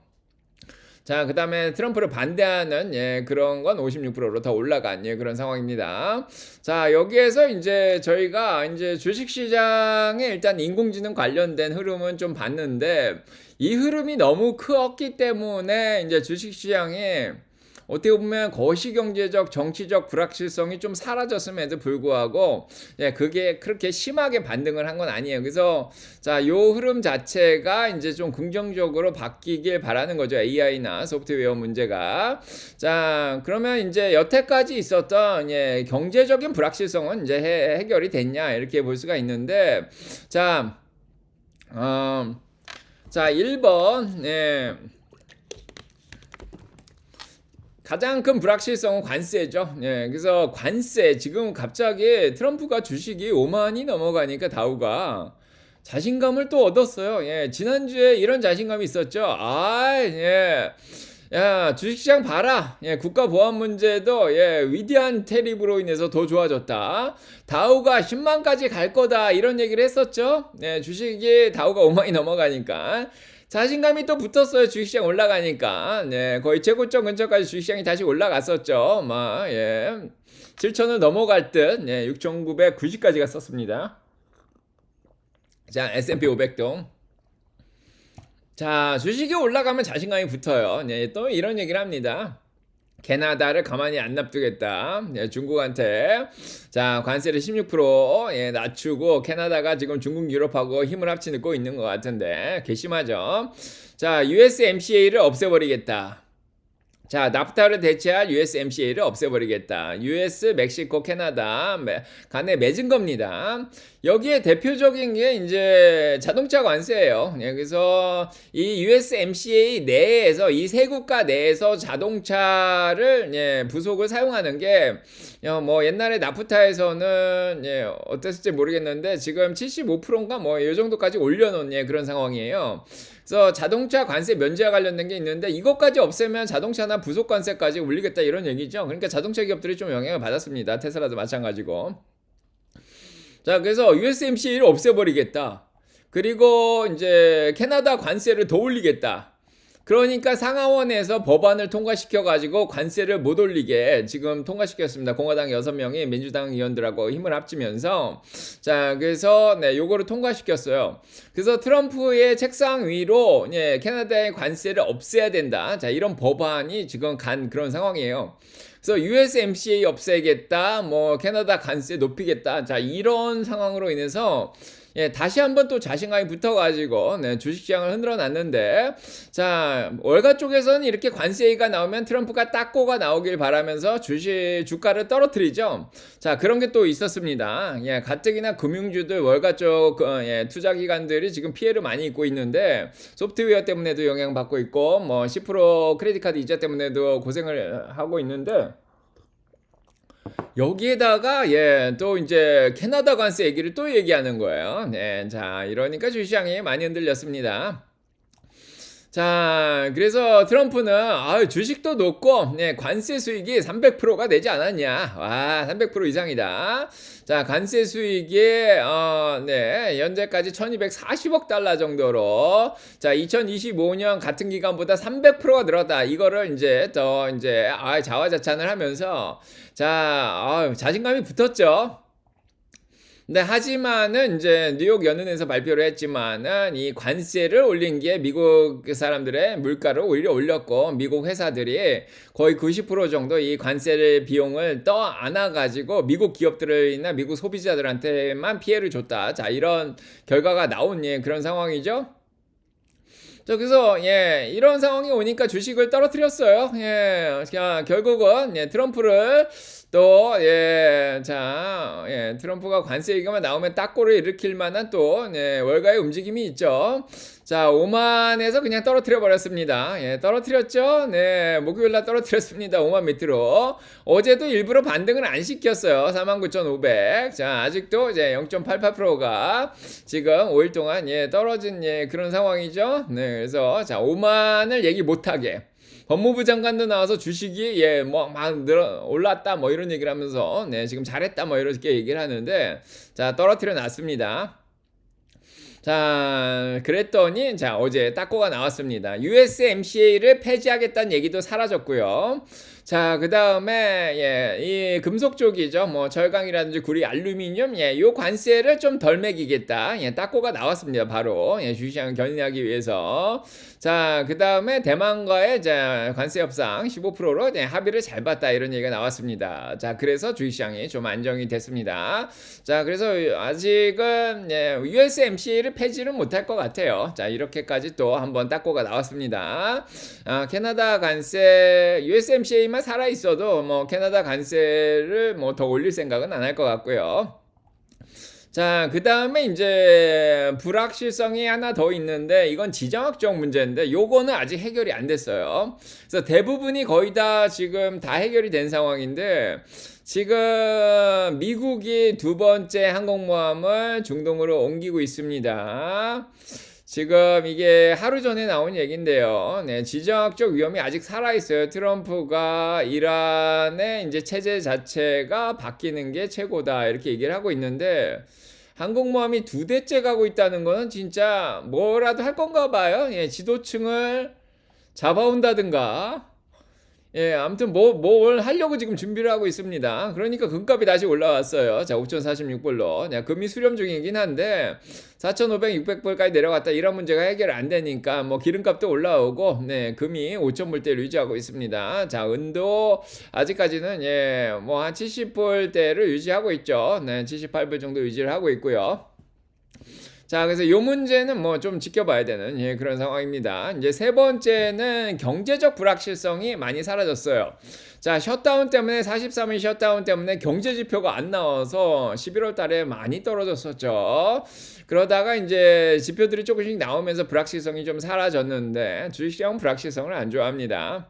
자, 그 다음에 트럼프를 반대하는 예, 그런 건 56%로 더 올라간 예, 그런 상황입니다. 자, 여기에서 이제 저희가 이제 주식시장에 일단 인공지능 관련된 흐름은 좀 봤는데 이 흐름이 너무 컸기 때문에 이제 주식시장에 어떻게 보면 거시경제적, 정치적 불확실성이 좀 사라졌음에도 불구하고, 예, 그게 그렇게 심하게 반등을 한 건 아니에요. 그래서, 자, 요 흐름 자체가 이제 좀 긍정적으로 바뀌길 바라는 거죠. AI나 소프트웨어 문제가. 자, 그러면 이제 여태까지 있었던, 예, 경제적인 불확실성은 이제 해결이 됐냐, 이렇게 볼 수가 있는데, 자, 자, 1번, 예. 가장 큰 불확실성은 관세죠. 예, 그래서 관세 지금 갑자기 트럼프가 주식이 5만이 넘어가니까 다우가 자신감을 또 얻었어요. 예, 지난주에 이런 자신감이 있었죠. 아, 예. 야, 주식시장 봐라. 예, 국가 보안 문제도 예, 위대한 테리브로 인해서 더 좋아졌다. 다우가 10만까지 갈 거다. 이런 얘기를 했었죠. 예, 주식이 다우가 5만이 넘어가니까. 자신감이 또 붙었어요. 주식시장 올라가니까. 네, 거의 최고점 근처까지 주식시장이 다시 올라갔었죠. 막, 예. 7천을 넘어갈 듯, 예, 6,990까지 갔었습니다. 자, S&P 500도. 자, 주식이 올라가면 자신감이 붙어요. 네, 또 이런 얘기를 합니다. 캐나다를 가만히 안 놔두겠다. 예, 중국한테 자, 관세를 16% 예, 낮추고 캐나다가 지금 중국 유럽하고 힘을 합치고 있는 것 같은데 괘씸하죠. 자, USMCA를 없애버리겠다. 자, 나프타를 대체할 USMCA를 없애버리겠다. US, 멕시코, 캐나다 간에 맺은 겁니다. 여기에 대표적인 게 이제 자동차 관세예요. 예, 그래서 이 USMCA 내에서 이 세 국가 내에서 자동차를 예, 부속을 사용하는 게 뭐 옛날에 나프타에서는 예, 어땠을지 모르겠는데 지금 75%인가 뭐 이 정도까지 올려놓은 예, 그런 상황이에요. 그래서 자동차 관세 면제와 관련된 게 있는데 이것까지 없애면 자동차나 부속 관세까지 올리겠다 이런 얘기죠. 그러니까 자동차 기업들이 좀 영향을 받았습니다. 테슬라도 마찬가지고. 자, 그래서 USMCA를 없애버리겠다. 그리고 이제 캐나다 관세를 더 올리겠다. 그러니까 상하원에서 법안을 통과시켜가지고 관세를 못 올리게 지금 통과시켰습니다. 공화당 6명이 민주당 의원들하고 힘을 합치면서. 자, 그래서 네, 요거를 통과시켰어요. 그래서 트럼프의 책상 위로 예, 캐나다의 관세를 없애야 된다. 자, 이런 법안이 지금 간 그런 상황이에요. 그래서 USMCA 없애겠다, 뭐 캐나다 관세 높이겠다. 자, 이런 상황으로 인해서 예, 다시 한번 또 자신감이 붙어가지고 네, 주식시장을 흔들어 놨는데, 자, 월가 쪽에서는 이렇게 관세가 나오면 트럼프가 딱고가 나오길 바라면서 주가를 떨어뜨리죠. 자, 그런 게 또 있었습니다. 예, 가뜩이나 금융주들 월가 쪽 예, 투자 기관들이 지금 피해를 많이 입고 있는데, 소프트웨어 때문에도 영향받고 있고, 뭐 10% 크레딧 카드 이자 때문에도 고생을 하고 있는데, 여기에다가 예, 또 이제 캐나다 관세 얘기를 또 얘기하는 거예요. 네, 자, 이러니까 주시장이 많이 흔들렸습니다. 자, 그래서 트럼프는 주식도 높고 네, 관세 수익이 300%가 되지 않았냐. 와, 300% 이상이다. 자, 관세 수익이 네, 현재까지 1240억 달러 정도로, 자, 2025년 같은 기간보다 300%가 늘었다. 이거를 이제 더 이제 자화자찬을 하면서, 자, 자신감이 붙었죠. 근데 하지만은 이제 뉴욕 연은에서 발표를 했지만은 이 관세를 올린 게 미국 사람들의 물가를 오히려 올렸고, 미국 회사들이 거의 90% 정도 이 관세를 비용을 떠 안아가지고 미국 기업들이나 미국 소비자들한테만 피해를 줬다. 자, 이런 결과가 나온 예, 그런 상황이죠. 자, 그래서 예, 이런 상황이 오니까 주식을 떨어뜨렸어요. 예, 결국은 예, 트럼프를 또 예, 자, 예, 트럼프가 관세 얘기만 나오면 딱고를 일으킬 만한 또 예, 월가의 움직임이 있죠. 자, 5만에서 그냥 떨어뜨려 버렸습니다. 예, 떨어뜨렸죠. 네, 목요일 날 떨어뜨렸습니다. 5만 밑으로. 어제도 일부러 반등을 안 시켰어요. 49,500. 자, 아직도 이제 0.88%가 지금 5일 동안 예, 떨어진 예, 그런 상황이죠. 네, 그래서 자, 5만을 얘기 못 하게. 법무부 장관도 나와서 주식이 예, 뭐 막 올랐다 뭐 이런 얘기를 하면서 네, 지금 잘했다 뭐 이렇게 얘기를 하는데, 자, 떨어뜨려 놨습니다. 자, 그랬더니 자, 어제 딱고가 나왔습니다. USMCA를 폐지하겠다는 얘기도 사라졌고요. 자, 그 다음에 예, 이 금속 쪽이죠. 뭐 철강이라든지 구리, 알루미늄, 예, 요 관세를 좀 덜 매기겠다. 예, 딱고가 나왔습니다. 바로 예, 주식시장을 견인하기 위해서. 자, 그 다음에 대만과의 자, 관세 협상 15%로 예, 합의를 잘 봤다 이런 얘기가 나왔습니다. 자, 그래서 주식시장이 좀 안정이 됐습니다. 자, 그래서 아직은 예, USMCA를 폐지를 못할 것 같아요. 자, 이렇게까지 또 한번 딱고가 나왔습니다. 캐나다 관세, USMCA만 살아 있어도 뭐 캐나다 관세를 뭐 더 올릴 생각은 안 할 것 같고요. 자, 그 다음에 이제 불확실성이 하나 더 있는데, 이건 지정학적 문제인데 요거는 아직 해결이 안 됐어요. 그래서 대부분이 거의 다 지금 다 해결이 된 상황인데, 지금 미국이 두 번째 항공모함을 중동으로 옮기고 있습니다. 지금 이게 하루 전에 나온 얘긴데요. 네, 지정학적 위험이 아직 살아있어요. 트럼프가 이란의 이제 체제 자체가 바뀌는 게 최고다 이렇게 얘기를 하고 있는데, 항공모함이 두 대째 가고 있다는 거는 진짜 뭐라도 할 건가 봐요. 예, 지도층을 잡아온다든가. 예, 아무튼 뭘 하려고 지금 준비를 하고 있습니다. 그러니까 금값이 다시 올라왔어요. 자, 5,046불로. 네, 금이 수렴 중이긴 한데 4,500, 600불까지 내려갔다. 이런 문제가 해결 안 되니까 뭐 기름값도 올라오고, 네, 금이 5,000불대를 유지하고 있습니다. 자, 은도 아직까지는 예, 뭐 한 70불대를 유지하고 있죠. 네, 78불 정도 유지를 하고 있고요. 자, 그래서 요 문제는 뭐 좀 지켜봐야 되는 예, 그런 상황입니다. 이제 세 번째는 경제적 불확실성이 많이 사라졌어요. 자, 셧다운 때문에 43일 셧다운 때문에 경제 지표가 안 나와서 11월 달에 많이 떨어졌었죠. 그러다가 이제 지표들이 조금씩 나오면서 불확실성이 좀 사라졌는데, 주식시장은 불확실성을 안 좋아합니다.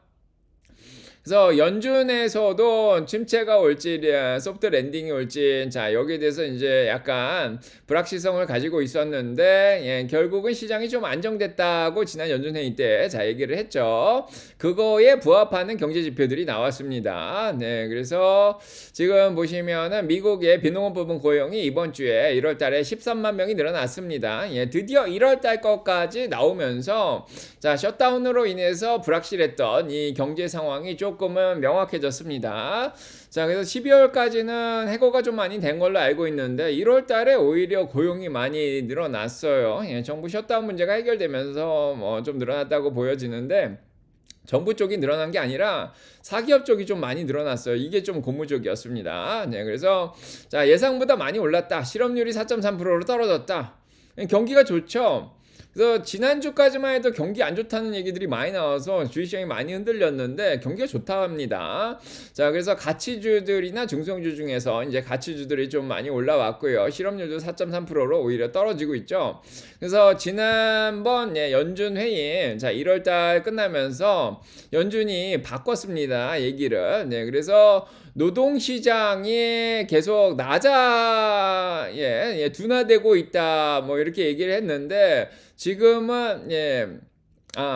그래서 연준에서도 침체가 올지 소프트 랜딩이 올지, 자, 여기에 대해서 이제 약간 불확실성을 가지고 있었는데, 예, 결국은 시장이 좀 안정됐다고 지난 연준 회의 때 자, 얘기를 했죠. 그거에 부합하는 경제 지표들이 나왔습니다. 네, 그래서 지금 보시면은 미국의 비농업 부분 고용이 이번 주에 1월 달에 13만 명이 늘어났습니다. 예, 드디어 1월 달 것까지 나오면서, 자, 셧다운으로 인해서 불확실했던 이 경제 상황이 조금은 명확해졌습니다. 자, 그래서 12월까지는 해고가 좀 많이 된 걸로 알고 있는데 1월 달에 오히려 고용이 많이 늘어났어요. 예, 정부 셧다운 문제가 해결되면서 뭐 좀 늘어났다고 보여지는데, 정부 쪽이 늘어난 게 아니라 사기업 쪽이 좀 많이 늘어났어요. 이게 좀 고무적이었습니다. 네, 그래서 자, 예상보다 많이 올랐다. 실업률이 4.3%로 떨어졌다. 경기가 좋죠. 그래서 지난주까지만 해도 경기 안 좋다는 얘기들이 많이 나와서 주식시장이 많이 흔들렸는데 경기가 좋다 합니다. 자, 그래서 가치주들이나 중소형주 중에서 이제 가치주들이 좀 많이 올라왔고요. 실업률도 4.3%로 오히려 떨어지고 있죠. 그래서 지난번 연준 회의, 자, 1월달 끝나면서 연준이 바꿨습니다. 얘기를. 네, 그래서 노동시장이 계속 둔화되고 있다. 뭐 이렇게 얘기를 했는데 지금은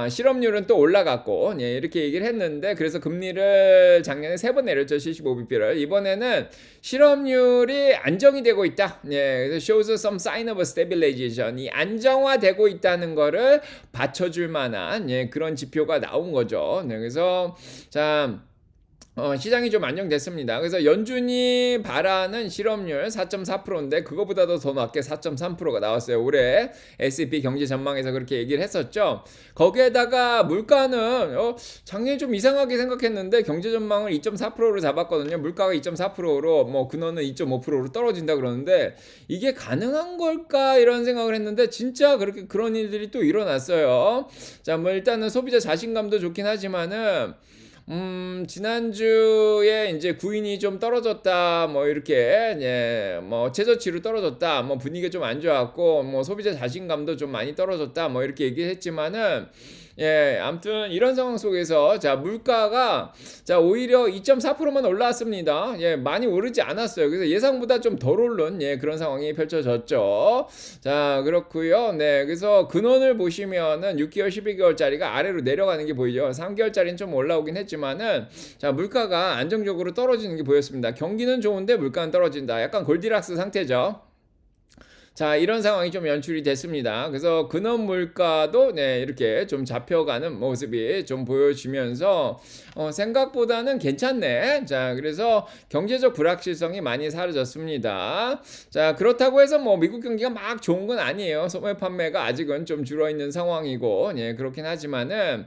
실업률은 또 올라갔고 이렇게 얘기를 했는데 그래서 금리를 작년에 3번 내렸죠. 75bp를. 이번에는 실업률이 안정이 되고 있다. 그래서 shows some sign of stabilization. 이 안정화되고 있다는 거를 받쳐줄 만한 그런 지표가 나온 거죠. 그래서 자, 시장이 좀 안정됐습니다. 그래서 연준이 바라는 실업률 4.4%인데 그거보다도 더 낮게 4.3%가 나왔어요. 올해 S&P 경제 전망에서 그렇게 얘기를 했었죠. 거기에다가 물가는 작년에 좀 이상하게 생각했는데 경제 전망을 2.4%로 잡았거든요. 물가가 2.4%로 뭐 근원은 2.5%로 떨어진다 그러는데 이게 가능한 걸까 이런 생각을 했는데 진짜 그렇게 그런 일들이 또 일어났어요. 자, 뭐 일단은 소비자 자신감도 좋긴 하지만은 지난주에 이제 구인이 좀 떨어졌다, 뭐 이렇게, 뭐 최저치로 떨어졌다, 뭐 분위기가 좀 안 좋았고, 뭐 소비자 자신감도 좀 많이 떨어졌다, 뭐 이렇게 얘기했지만은, 아무튼 이런 상황 속에서 자, 물가가 자, 오히려 2.4%만 올라왔습니다. 많이 오르지 않았어요. 그래서 예상보다 좀 덜 오른 그런 상황이 펼쳐졌죠. 자, 그렇고요. 네. 그래서 근원을 보시면은 6개월, 12개월짜리가 아래로 내려가는 게 보이죠. 3개월짜리는 좀 올라오긴 했지만은 자, 물가가 안정적으로 떨어지는 게 보였습니다. 경기는 좋은데 물가는 떨어진다. 약간 골디락스 상태죠. 자, 이런 상황이 좀 연출이 됐습니다. 그래서 근원 물가도 이렇게 좀 잡혀가는 모습이 좀 보여지면서 생각보다는 괜찮네. 자, 그래서 경제적 불확실성이 많이 사라졌습니다. 자, 그렇다고 해서 뭐 미국 경기가 막 좋은 건 아니에요. 소매 판매가 아직은 좀 줄어 있는 상황이고, 그렇긴 하지만은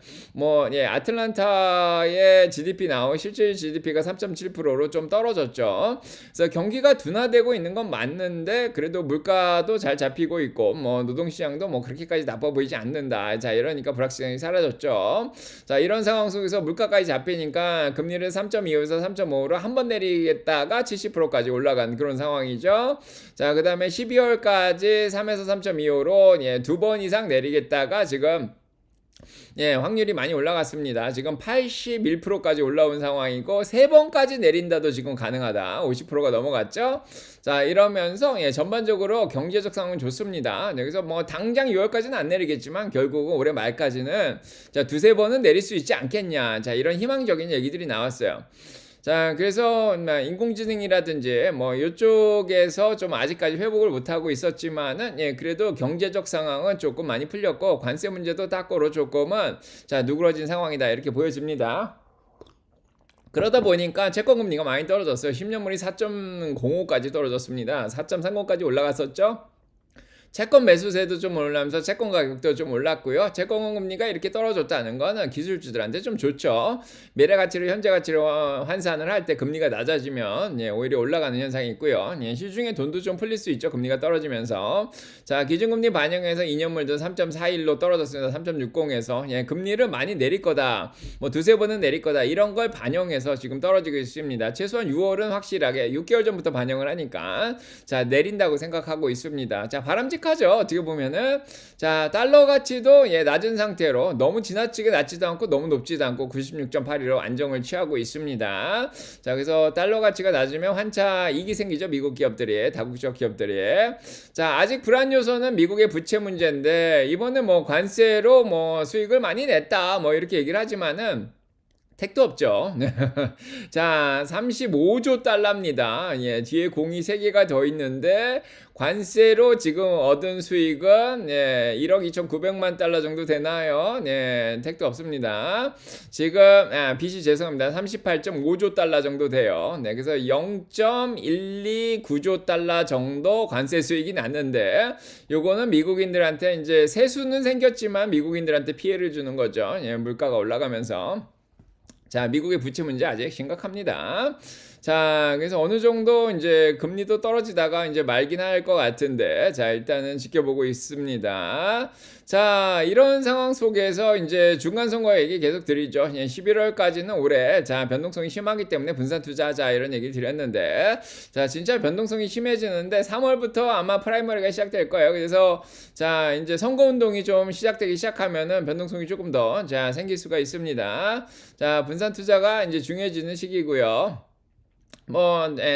아틀란타의 GDP 나온 실질 GDP가 3.7%로 좀 떨어졌죠. 그래서 경기가 둔화되고 있는 건 맞는데 그래도 물가도 잘 잡히고 있고 뭐 노동시장도 뭐 그렇게까지 나빠 보이지 않는다. 자, 이러니까 불확실성이 사라졌죠. 자, 이런 상황 속에서 물가까지 잡히니까 금리를 3.25에서 3.5로 한 번 내리겠다가 70%까지 올라간 그런 상황이죠. 자, 그 다음에 12월까지 3에서 3.25로 두 번 이상 내리겠다가 지금 확률이 많이 올라갔습니다. 지금 81%까지 올라온 상황이고 3번까지 내린다도 지금 가능하다. 50%가 넘어갔죠. 자, 이러면서 전반적으로 경제적 상황은 좋습니다. 그래서 뭐 당장 6월까지는 안 내리겠지만 결국은 올해 말까지는 자, 두세 번은 내릴 수 있지 않겠냐. 자, 이런 희망적인 얘기들이 나왔어요. 자, 그래서 인공지능이라든지 뭐 이쪽에서 좀 아직까지 회복을 못하고 있었지만은 그래도 경제적 상황은 조금 많이 풀렸고 관세 문제도 닦고로 조금은 자, 누그러진 상황이다 이렇게 보여집니다. 그러다 보니까 채권금리가 많이 떨어졌어요. 10년물이 4.05까지 떨어졌습니다. 4.30까지 올라갔었죠. 채권 매수세도 좀 올라면서 채권 가격도 좀 올랐고요. 채권 금리가 이렇게 떨어졌다는 거는 기술주들한테 좀 좋죠. 미래 가치를 현재 가치로 환산을 할 때 금리가 낮아지면 오히려 올라가는 현상이 있고요. 시중에 돈도 좀 풀릴 수 있죠. 금리가 떨어지면서. 자, 기준금리 반영해서 2년물도 3.41로 떨어졌습니다. 3.60에서 금리를 많이 내릴 거다. 뭐 두세 번은 내릴 거다. 이런 걸 반영해서 지금 떨어지고 있습니다. 최소한 6월은 확실하게 6개월 전부터 반영을 하니까 자, 내린다고 생각하고 있습니다. 자, 바람직하죠. 어떻게 보면은 자, 달러 가치도 낮은 상태로 너무 지나치게 낮지도 않고 너무 높지도 않고 96.82로 안정을 취하고 있습니다. 자, 그래서 달러 가치가 낮으면 환차 이익이 생기죠. 미국 기업들이, 다국적 기업들이. 자, 아직 불안 요소는 미국의 부채 문제인데 이번에 뭐 관세로 뭐 수익을 많이 냈다 뭐 이렇게 얘기를 하지만은 택도 없죠. 자, 35조 달러입니다. 예, 뒤에 공이 3개가 더 있는데 관세로 지금 얻은 수익은 1억 2,900만 달러 정도 되나요? 예, 택도 없습니다. 지금 빚이 죄송합니다. 38.5조 달러 정도 돼요. 네, 그래서 0.129조 달러 정도 관세 수익이 났는데 요거는 미국인들한테 이제 세수는 생겼지만 미국인들한테 피해를 주는 거죠. 예, 물가가 올라가면서. 자, 미국의 부채 문제 아직 심각합니다. 자, 그래서 어느 정도 이제 금리도 떨어지다가 이제 말긴 할 것 같은데, 자, 일단은 지켜보고 있습니다. 자, 이런 상황 속에서 이제 중간선거 얘기 계속 드리죠. 11월까지는 올해, 자, 변동성이 심하기 때문에 분산 투자하자 이런 얘기를 드렸는데, 자, 진짜 변동성이 심해지는데 3월부터 아마 프라이머리가 시작될 거예요. 그래서, 자, 이제 선거운동이 좀 시작되기 시작하면은 변동성이 조금 더, 자, 생길 수가 있습니다. 자, 분산 투자가 이제 중요해지는 시기고요.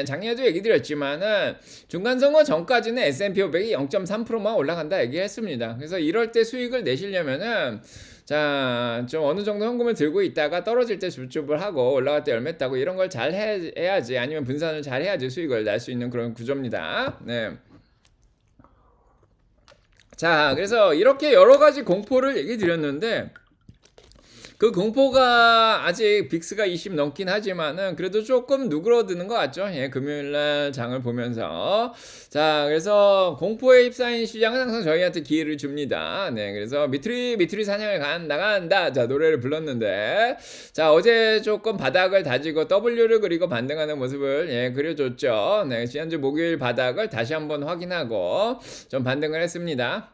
작년에도 얘기 드렸지만은 중간선거 전까지는 S&P 500이 0.3%만 올라간다 얘기했습니다. 그래서 이럴 때 수익을 내시려면은 자, 좀 어느 정도 현금을 들고 있다가 떨어질 때 줍줍을 하고 올라갈 때 열매 따고 이런 걸 잘 해야지, 아니면 분산을 잘 해야지 수익을 낼 수 있는 그런 구조입니다. 네. 자, 그래서 이렇게 여러 가지 공포를 얘기 드렸는데 그 공포가 아직 빅스가 20 넘긴 하지만은 그래도 조금 누그러드는 것 같죠. 예, 금요일날 장을 보면서. 자, 그래서 공포에 휩싸인 시장은 항상 저희한테 기회를 줍니다. 네, 그래서 미투리 사냥을 나간다. 자, 노래를 불렀는데. 자, 어제 조금 바닥을 다지고 W를 그리고 반등하는 모습을 그려줬죠. 네, 지난주 목요일 바닥을 다시 한번 확인하고 좀 반등을 했습니다.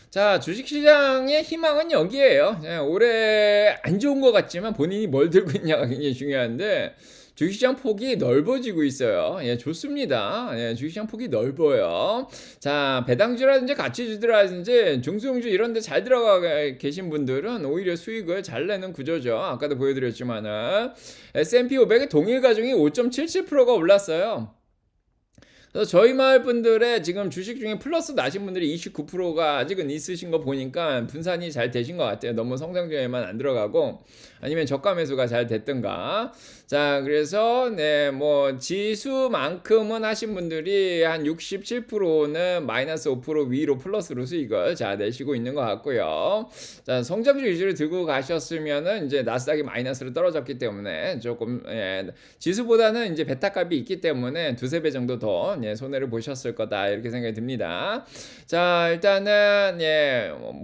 자, 주식시장의 희망은 여기에요. 올해 안 좋은 것 같지만 본인이 뭘 들고 있냐가 굉장히 중요한데 주식시장 폭이 넓어지고 있어요. 예, 좋습니다. 예, 주식시장 폭이 넓어요. 자, 배당주라든지 가치주들라든지 중소형주 이런 데 잘 들어가 계신 분들은 오히려 수익을 잘 내는 구조죠. 아까도 보여드렸지만은 S&P 500의 동일 가중이 5.77%가 올랐어요. 그래서 저희 마을 분들의 지금 주식 중에 플러스 나신 분들이 29%가 아직은 있으신 거 보니까 분산이 잘 되신 것 같아요. 너무 성장주에만 안 들어가고 아니면 저가 매수가 잘 됐든가. 자, 그래서 지수만큼은 하신 분들이 한 67%는 마이너스 5% 위로 플러스로 수익을 내시고 있는 것 같고요. 자, 성장주 위주로 들고 가셨으면은 이제 나스닥이 마이너스로 떨어졌기 때문에 조금 지수보다는 이제 베타 값이 있기 때문에 두세 배 정도 더 손해를 보셨을 거다 이렇게 생각이 듭니다. 자, 일단은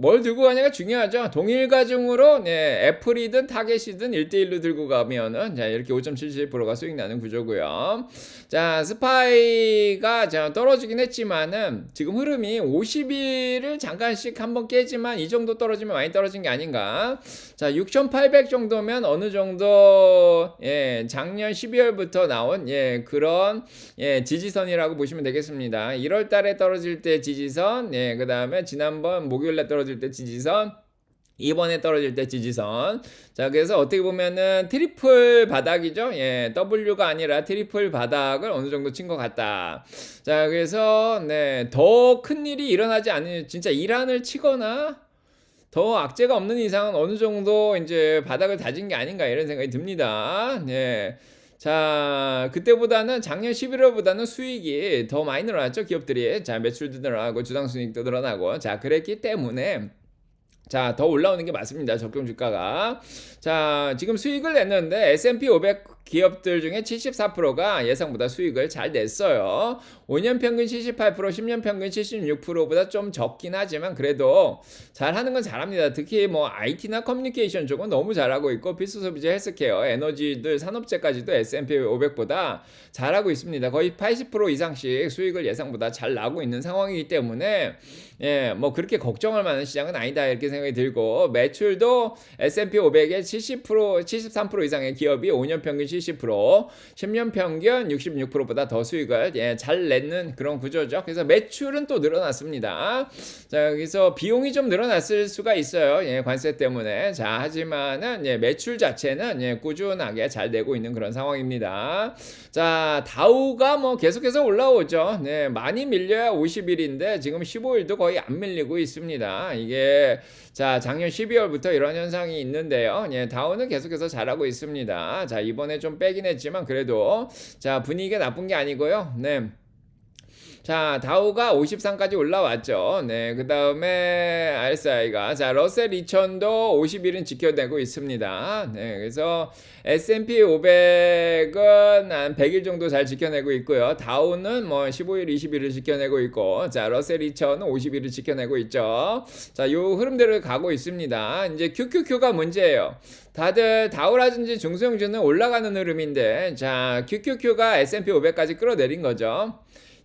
뭘 들고 가냐가 중요하죠. 동일 가중으로 애플이든 타겟이든 1대1로 들고 가면은 이렇게 5.77%가 수익 나는 구조고요. 자, 스파이가 떨어지긴 했지만은 지금 흐름이 50일을 잠깐씩 한번 깨지만 이 정도 떨어지면 많이 떨어진 게 아닌가. 자, 6,800 정도면 어느 정도 작년 12월부터 나온 그런 지지선이라고 보시면 되겠습니다. 1월 달에 떨어질 때 지지선, 그 다음에 지난번 목요일에 떨어질 때 지지선, 이번에 떨어질 때 지지선. 자, 그래서 어떻게 보면은 트리플 바닥이죠. W가 아니라 트리플 바닥을 어느 정도 친 것 같다. 자, 그래서 더 큰 일이 일어나지 않는, 진짜 이란을 치거나 더 악재가 없는 이상은 어느 정도 이제 바닥을 다진 게 아닌가 이런 생각이 듭니다. 자, 그때보다는 작년 11월보다는 수익이 더 많이 늘어났죠. 기업들이. 자, 매출도 늘어나고 주당 수익도 늘어나고. 자, 그랬기 때문에 자, 더 올라오는 게 맞습니다. 적정 주가가. 자, 지금 수익을 냈는데 S&P 500 기업들 중에 74%가 예상보다 수익을 잘 냈어요. 5년 평균 78%, 10년 평균 76%보다 좀 적긴 하지만 그래도 잘하는 건 잘합니다. 특히 IT나 커뮤니케이션 쪽은 너무 잘하고 있고 필수 소비재, 헬스케어, 에너지들, 산업재까지도 S&P 500보다 잘하고 있습니다. 거의 80% 이상씩 수익을 예상보다 잘 나고 있는 상황이기 때문에 그렇게 걱정할 만한 시장은 아니다 이렇게 생각이 들고 매출도 S&P 500의 70%, 73% 이상의 기업이 5년 평균 70%, 10년 평균 66%보다 더 수익을 잘 내는 그런 구조죠. 그래서 매출은 또 늘어났습니다. 자, 그래서 비용이 좀 늘어났을 수가 있어요. 관세 때문에. 자, 하지만은 매출 자체는 꾸준하게 잘 내고 있는 그런 상황입니다. 자, 다우가 계속해서 올라오죠. 많이 밀려야 50일인데 지금 15일도 거의 안 밀리고 있습니다. 이게 자, 작년 12월부터 이런 현상이 있는데요. 예, 다우는 계속해서 잘하고 있습니다. 자, 이번에 좀 빼긴 했지만 그래도 자, 분위기가 나쁜 게 아니고요. 네. 자, 다우가 53까지 올라왔죠. 네, 그 다음에 RSI가 자, 러셀 2000도 51은 지켜내고 있습니다. 네, 그래서 S&P 500은 한 100일 정도 잘 지켜내고 있고요. 다우는 뭐 15일, 20일을 지켜내고 있고, 자, 러셀 2000은 51을 지켜내고 있죠. 자, 요 흐름대로 가고 있습니다. 이제 QQQ가 문제예요. 다들 다우라든지 중소형주는 올라가는 흐름인데, 자, QQQ가 S&P 500까지 끌어내린 거죠.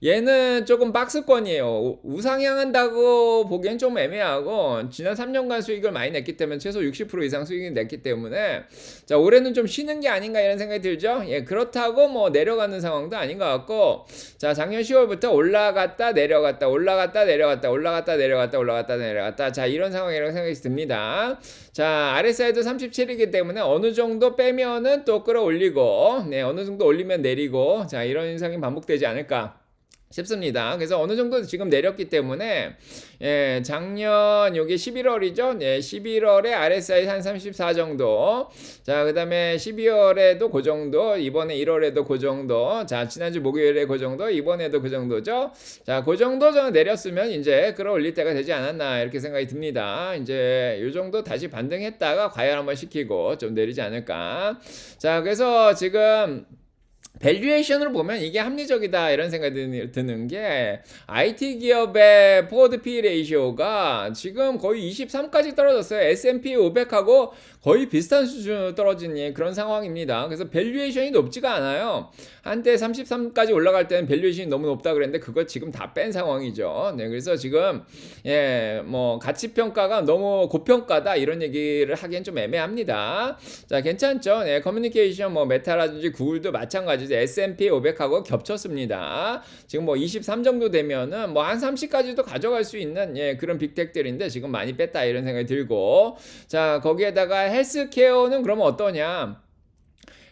얘는 조금 박스권이에요. 우상향한다고 보기엔 좀 애매하고 지난 3년간 수익을 많이 냈기 때문에 최소 60% 이상 수익을 냈기 때문에 자, 올해는 좀 쉬는 게 아닌가 이런 생각이 들죠. 예, 그렇다고 뭐 내려가는 상황도 아닌 것 같고, 자, 작년 10월부터 올라갔다 내려갔다 올라갔다 내려갔다 올라갔다 내려갔다 올라갔다 내려갔다, 자, 이런 상황이라고 생각이 듭니다. 자, RSI도 37이기 때문에 어느 정도 빼면은 또 끌어올리고, 네, 어느 정도 올리면 내리고, 자, 이런 현상이 반복되지 않을까 싶습니다. 그래서 어느 정도 지금 내렸기 때문에, 예, 작년 요게 11월이죠. 예, 11월에 RSI 한 34 정도. 자, 그 다음에 12월에도 그 정도, 이번에 1월에도 그 정도. 자, 지난주 목요일에 그 정도, 이번에도 그 정도죠. 자, 그 정도 내렸으면 이제 끌어올릴 때가 되지 않았나 이렇게 생각이 듭니다. 이제 요 정도 다시 반등했다가 과열 한번 시키고 좀 내리지 않을까. 자, 그래서 지금 밸류에이션으로 보면 이게 합리적이다 이런 생각이 드는 게, IT 기업의 포워드 P 레이시오가 지금 거의 23까지 떨어졌어요. S&P 500하고 거의 비슷한 수준으로 떨어진 그런 상황입니다. 그래서 밸류에이션이 높지가 않아요. 한때 33까지 올라갈 때는 밸류에이션이 너무 높다 그랬는데 그거 지금 다 뺀 상황이죠. 네, 그래서 지금 예, 뭐 가치 평가가 너무 고평가다 이런 얘기를 하기엔 좀 애매합니다. 자, 괜찮죠? 네, 커뮤니케이션 뭐 메타라든지 구글도 마찬가지죠. S&P 500하고 겹쳤습니다. 지금 뭐 23 정도 되면은 뭐 한 30까지도 가져갈 수 있는 예, 그런 빅텍들인데 지금 많이 뺐다 이런 생각이 들고, 자, 거기에다가 헬스케어는 그러면 어떠냐?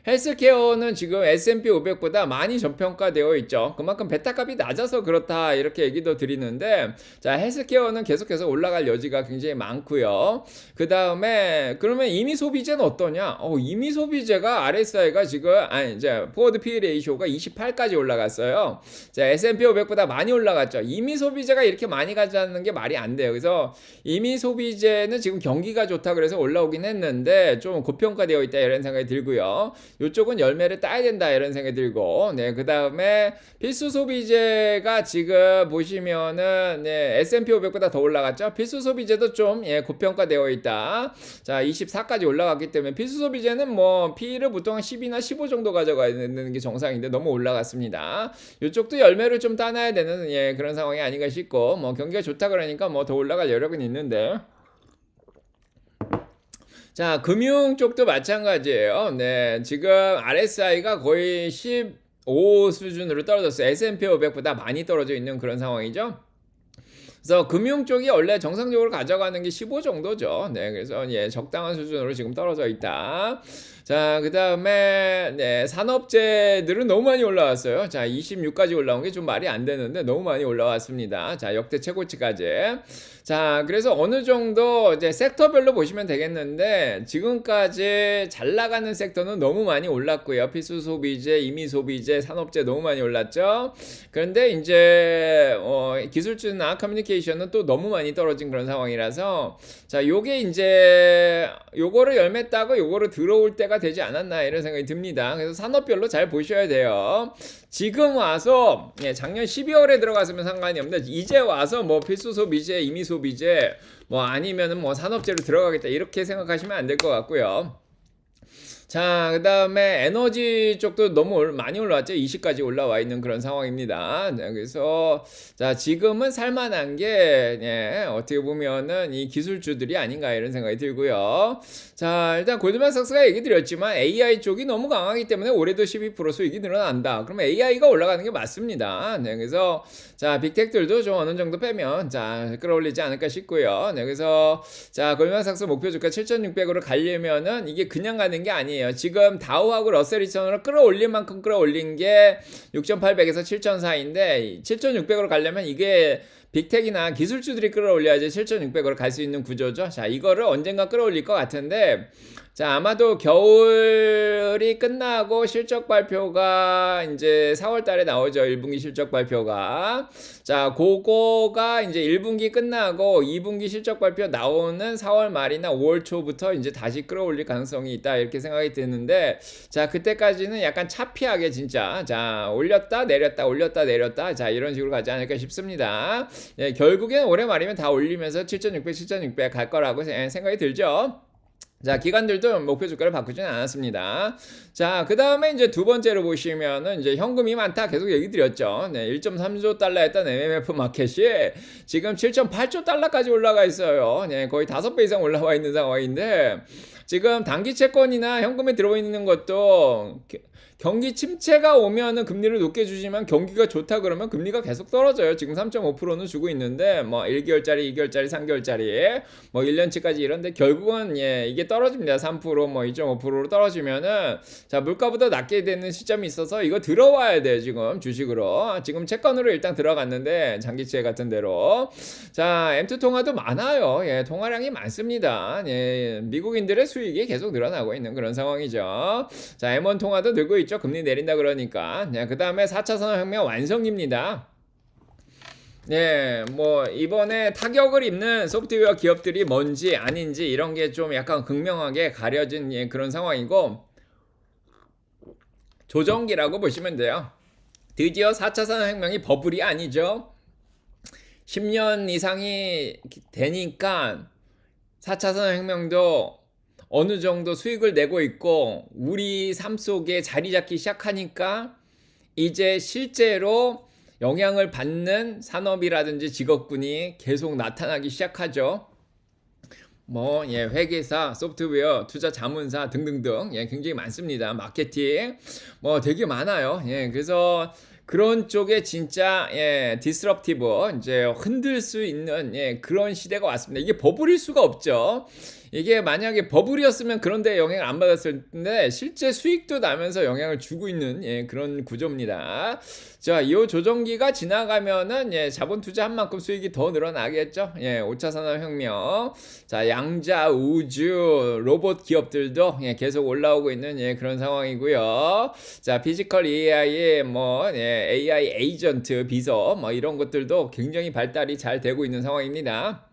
헬스케어는 지금 S&P 500보다 많이 저평가되어 있죠. 그만큼 베타값이 낮아서 그렇다 이렇게 얘기도 드리는데, 자, 헬스케어는 계속해서 올라갈 여지가 굉장히 많고요. 그 다음에 그러면 이미 소비재는 어떠냐? 이미 소비재가 RSI가 지금 이제 포워드 P 레이쇼가 28까지 올라갔어요. 자, S&P 500보다 많이 올라갔죠. 이미 소비재가 이렇게 많이 가자는 게 말이 안 돼요. 그래서 이미 소비재는 지금 경기가 좋다 그래서 올라오긴 했는데 좀 고평가되어 있다 이런 생각이 들고요. 이쪽은 열매를 따야 된다 이런 생각이 들고, 네, 그 다음에 필수 소비재가 지금 보시면은 네, S&P 500보다 더 올라갔죠. 필수 소비재도 좀 예, 고평가되어 있다. 자, 24까지 올라갔기 때문에 필수 소비재는 뭐 P를 보통 10이나 15 정도 가져가야 되는 게 정상인데 너무 올라갔습니다. 이쪽도 열매를 좀 따놔야 되는 예, 그런 상황이 아닌가 싶고, 뭐 경기가 좋다 그러니까 뭐 더 올라갈 여력은 있는데. 자, 금융 쪽도 마찬가지예요. 네, 지금 RSI가 거의 15 수준으로 떨어졌어요. S&P 500보다 많이 떨어져 있는 그런 상황이죠. 그래서 금융 쪽이 원래 정상적으로 가져가는 게 15 정도죠. 네, 그래서 예, 적당한 수준으로 지금 떨어져 있다. 자, 그 다음에 네, 산업재들은 너무 많이 올라왔어요. 자, 26까지 올라온 게 좀 말이 안 되는데 너무 많이 올라왔습니다. 자, 역대 최고치까지. 자, 그래서 어느 정도 이제 섹터별로 보시면 되겠는데, 지금까지 잘 나가는 섹터는 너무 많이 올랐고요. 필수 소비재, 임의 소비재, 산업재 너무 많이 올랐죠. 그런데 이제 기술주나 커뮤니케이션은 또 너무 많이 떨어진 그런 상황이라서, 자, 요게 이제 요거를 열매 따고 요거를 들어올 때가 되지 않았나 이런 생각이 듭니다. 그래서 산업별로 잘 보셔야 돼요. 지금 와서 예, 작년 12월에 들어갔으면 상관이 없는데 이제 와서 뭐 필수 소비재, 임의 소비재 뭐 아니면은 뭐 산업재로 들어가겠다 이렇게 생각하시면 안 될 것 같고요. 자, 그 다음에 에너지 쪽도 너무 많이 올라왔죠. 20까지 올라와 있는 그런 상황입니다. 네, 그래서 자, 지금은 살만한 게 예, 어떻게 보면은 이 기술주들이 아닌가 이런 생각이 들고요. 자, 일단 골드만삭스가 얘기 드렸지만 AI 쪽이 너무 강하기 때문에 올해도 12% 수익이 늘어난다. 그러면 AI가 올라가는 게 맞습니다. 네, 그래서 자, 빅텍들도 좀 어느 정도 빼면 자, 끌어올리지 않을까 싶고요. 네, 그래서 자, 골드만삭스 목표 주가 7,600으로 가려면은 이게 그냥 가는 게 아니에요. 지금 다우하고 러셀 2000으로 끌어올릴 만큼 끌어올린 게 6,800에서 7,400인데 7,600으로 가려면 이게 빅텍이나 기술주들이 끌어올려야지 7,600으로 갈 수 있는 구조죠. 자, 이거를 언젠가 끌어올릴 것 같은데, 자, 아마도 겨울이 끝나고 실적 발표가 이제 4월 달에 나오죠. 1분기 실적 발표가. 자, 그거가 이제 1분기 끝나고 2분기 실적 발표 나오는 4월 말이나 5월 초부터 이제 다시 끌어올릴 가능성이 있다. 이렇게 생각이 드는데, 자, 그때까지는 약간 차피하게 진짜, 자, 올렸다, 내렸다, 올렸다, 내렸다. 자, 이런 식으로 가지 않을까 싶습니다. 예, 결국엔 올해 말이면 다 올리면서 7,600, 7,600 갈 거라고 생각이 들죠. 자, 기관들도 목표 주가를 바꾸지는 않았습니다. 자, 그 다음에 이제 두 번째로 보시면은 이제 현금이 많다 계속 얘기 드렸죠. 네, 1.3조 달러였던 MMF 마켓이 지금 7.8조 달러까지 올라가 있어요. 네, 거의 5배 이상 올라와 있는 상황인데, 지금 단기 채권이나 현금에 들어가 있는 것도 경기 침체가 오면은 금리를 높게 주지만 경기가 좋다 그러면 금리가 계속 떨어져요. 지금 3.5%는 주고 있는데 뭐 1개월짜리, 2개월짜리, 3개월짜리 뭐 1년치까지 이런데 결국은 예, 이게 떨어집니다. 3%뭐 2.5%로 떨어지면은 자, 물가보다 낮게 되는 시점이 있어서 이거 들어와야 돼요. 지금 주식으로. 지금 채권으로 일단 들어갔는데 장기채 같은 데로. 자, M2 통화도 많아요. 예, 통화량이 많습니다. 예, 미국인들의 수익이 계속 늘어나고 있는 그런 상황이죠. 자, M1 통화도 늘고 있죠. 금리 내린다 그러니까. 네, 그 다음에 4차 산업혁명 완성기입니다. 네, 뭐 이번에 타격을 입는 소프트웨어 기업들이 뭔지 아닌지 이런 게 좀 약간 극명하게 가려진 예, 그런 상황이고, 조정기라고 보시면 돼요. 드디어 4차 산업혁명이 버블이 아니죠. 10년 이상이 되니까 4차 산업혁명도 어느 정도 수익을 내고 있고 우리 삶 속에 자리 잡기 시작하니까 이제 실제로 영향을 받는 산업이라든지 직업군이 계속 나타나기 시작하죠. 뭐, 예, 회계사, 소프트웨어, 투자 자문사 등등등, 예, 굉장히 많습니다. 마케팅, 뭐 되게 많아요. 예, 그래서 그런 쪽에 진짜, 예, 디스럽티브, 이제 흔들 수 있는, 예, 그런 시대가 왔습니다. 이게 버블일 수가 없죠. 이게 만약에 버블이었으면 그런데 영향을 안 받았을 텐데 실제 수익도 나면서 영향을 주고 있는 예, 그런 구조입니다. 자, 이 조정기가 지나가면은 예, 자본 투자한 만큼 수익이 더 늘어나겠죠. 예, 5차 산업혁명, 자, 양자, 우주, 로봇 기업들도 예, 계속 올라오고 있는 예, 그런 상황이고요. 자, 피지컬 AI, 뭐 예, AI 에이전트, 비서, 뭐 이런 것들도 굉장히 발달이 잘 되고 있는 상황입니다.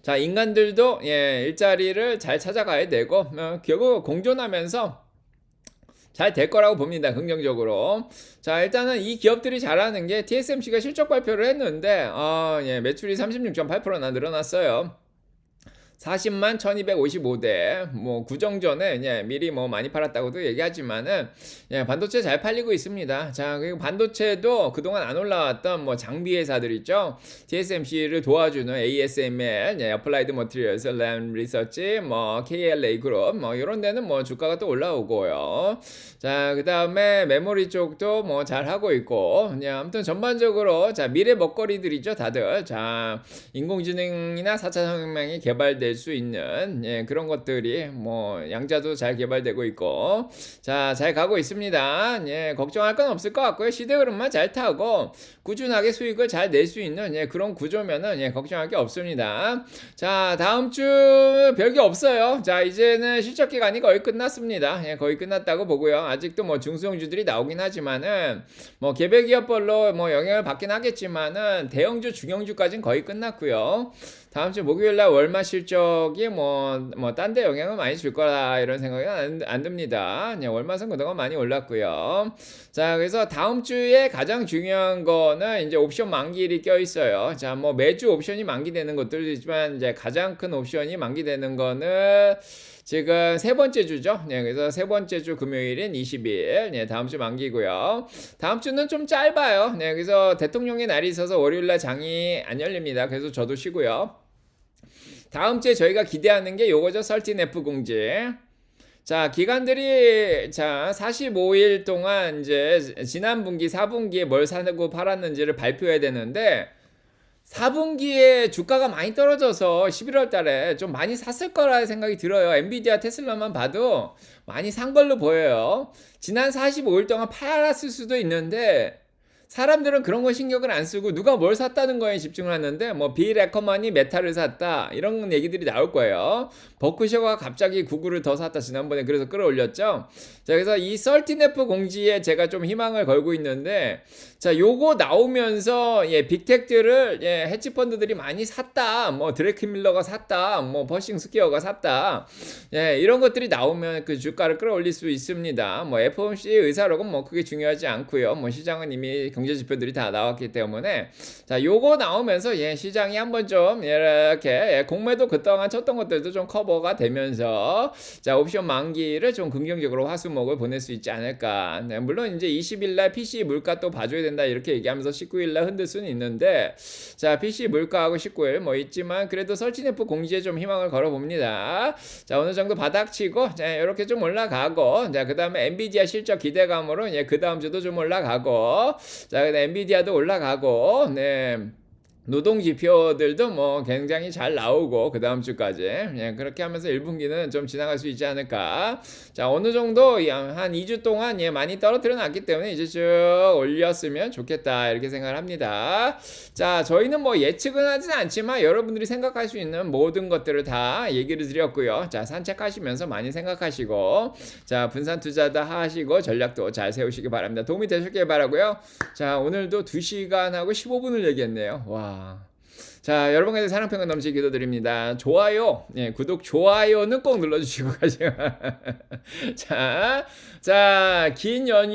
자, 인간들도 예, 일자리를 잘 찾아가야 되고 결국 공존하면서 잘 될 거라고 봅니다. 긍정적으로. 자, 일단은 이 기업들이 잘하는 게 TSMC가 실적 발표를 했는데 예, 매출이 36.8%나 늘어났어요. 40만 1255대 뭐 구정전에 예, 미리 뭐 많이 팔았다고도 얘기하지만은 예, 반도체 잘 팔리고 있습니다. 자, 그리고 반도체도 그동안 안 올라왔던 뭐 장비 회사들 있죠. TSMC를 도와주는 ASML, 예, 어플라이드 머티리얼스, 램 리서치, 뭐 KLA 그룹 뭐 이런 데는 뭐 주가가 또 올라오고요. 자, 그다음에 메모리 쪽도 뭐 잘 하고 있고 예, 아무튼 전반적으로 자, 미래 먹거리들이죠, 다들. 자, 인공지능이나 4차 산업혁명이 개발될 수 있는 예, 그런 것들이 뭐 양자도 잘 개발되고 있고 자, 잘 가고 있습니다. 예, 걱정할 건 없을 것 같고요. 시대 흐름만 잘 타고 꾸준하게 수익을 잘 낼 수 있는 예, 그런 구조면은 예, 걱정할 게 없습니다. 자, 다음 주 별게 없어요. 자, 이제는 실적 기간이 거의 끝났습니다. 예, 거의 끝났다고 보고요. 아직도 뭐 중소형주들이 나오긴 하지만은 뭐 개별 기업별로 뭐 영향을 받긴 하겠지만은 대형주, 중형주까지는 거의 끝났고요. 다음 주 목요일 날 월마 실적이 딴 데 영향을 많이 줄 거라 이런 생각이 안 듭니다. 월마선 그동안 많이 올랐고요. 자, 그래서 다음 주에 가장 중요한 거는 이제 옵션 만기일이 껴 있어요. 자, 뭐 매주 옵션이 만기되는 것들도 있지만 이제 가장 큰 옵션이 만기되는 거는 지금 세 번째 주죠. 네, 그래서 세 번째 주 금요일인 20일. 네, 다음 주 만기고요. 다음 주는 좀 짧아요. 네, 그래서 대통령의 날이 있어서 월요일 날 장이 안 열립니다. 그래서 저도 쉬고요. 다음 주에 저희가 기대하는 게 요거죠. 13F 공지. 자, 기관들이 자 45일 동안 이제 지난 분기 4분기에 뭘 사고 팔았는지를 발표해야 되는데 4분기에 주가가 많이 떨어져서 11월 달에 좀 많이 샀을 거라 생각이 들어요. 엔비디아, 테슬라만 봐도 많이 산 걸로 보여요. 지난 45일 동안 팔았을 수도 있는데 사람들은 그런 거 신경을 안 쓰고 누가 뭘 샀다는 거에 집중을 하는데 뭐 빌 에커먼이 메타를 샀다 이런 얘기들이 나올 거예요. 버크셔가 갑자기 구글을 더 샀다 지난번에 그래서 끌어올렸죠. 자 그래서 이 설티네프 공지에 제가 좀 희망을 걸고 있는데 자 요거 나오면서 예 빅텍들을 예 헤지펀드들이 많이 샀다 뭐 드레이크 밀러가 샀다 뭐 버싱 스퀘어가 샀다 예 이런 것들이 나오면 그 주가를 끌어올릴 수 있습니다. 뭐 FOMC 의사록은 뭐 크게 중요하지 않고요. 뭐 시장은 이미 경제 지표들이 다 나왔기 때문에 자 요거 나오면서 예 시장이 한번 좀 이렇게 예, 공매도 그동안 쳤던 것들도 좀 커버가 되면서 자 옵션 만기를 좀 긍정적으로 화수목을 보낼 수 있지 않을까. 네, 물론 이제 20일날 PC 물가 또 봐줘야 된다 이렇게 얘기하면서 19일날 흔들 수는 있는데 자 PC 물가하고 19일 뭐 있지만 그래도 설치네프 공지에 좀 희망을 걸어봅니다. 자 어느 정도 바닥치고 자 이렇게 좀 올라가고 자 그 다음에 엔비디아 실적 기대감으로 예 그 다음 주도 좀 올라가고 자 엔비디아도 올라가고 네. 노동 지표들도 뭐 굉장히 잘 나오고 그 다음 주까지 예, 그렇게 하면서 1분기는 좀 지나갈 수 있지 않을까. 자 어느 정도 한 2주 동안 예, 많이 떨어뜨려 놨기 때문에 이제 쭉 올렸으면 좋겠다 이렇게 생각을 합니다. 자 저희는 뭐 예측은 하진 않지만 여러분들이 생각할 수 있는 모든 것들을 다 얘기를 드렸고요. 자 산책하시면서 많이 생각하시고 자 분산 투자도 하시고 전략도 잘 세우시기 바랍니다. 도움이 되셨길 바라고요. 자 오늘도 2시간하고 15분을 얘기했네요. 와. 자, 여러분께 사랑평가 넘치게 기도드립니다. 좋아요, 예, 구독, 좋아요는 꼭 눌러주시고 가시고. 자, 긴 연휴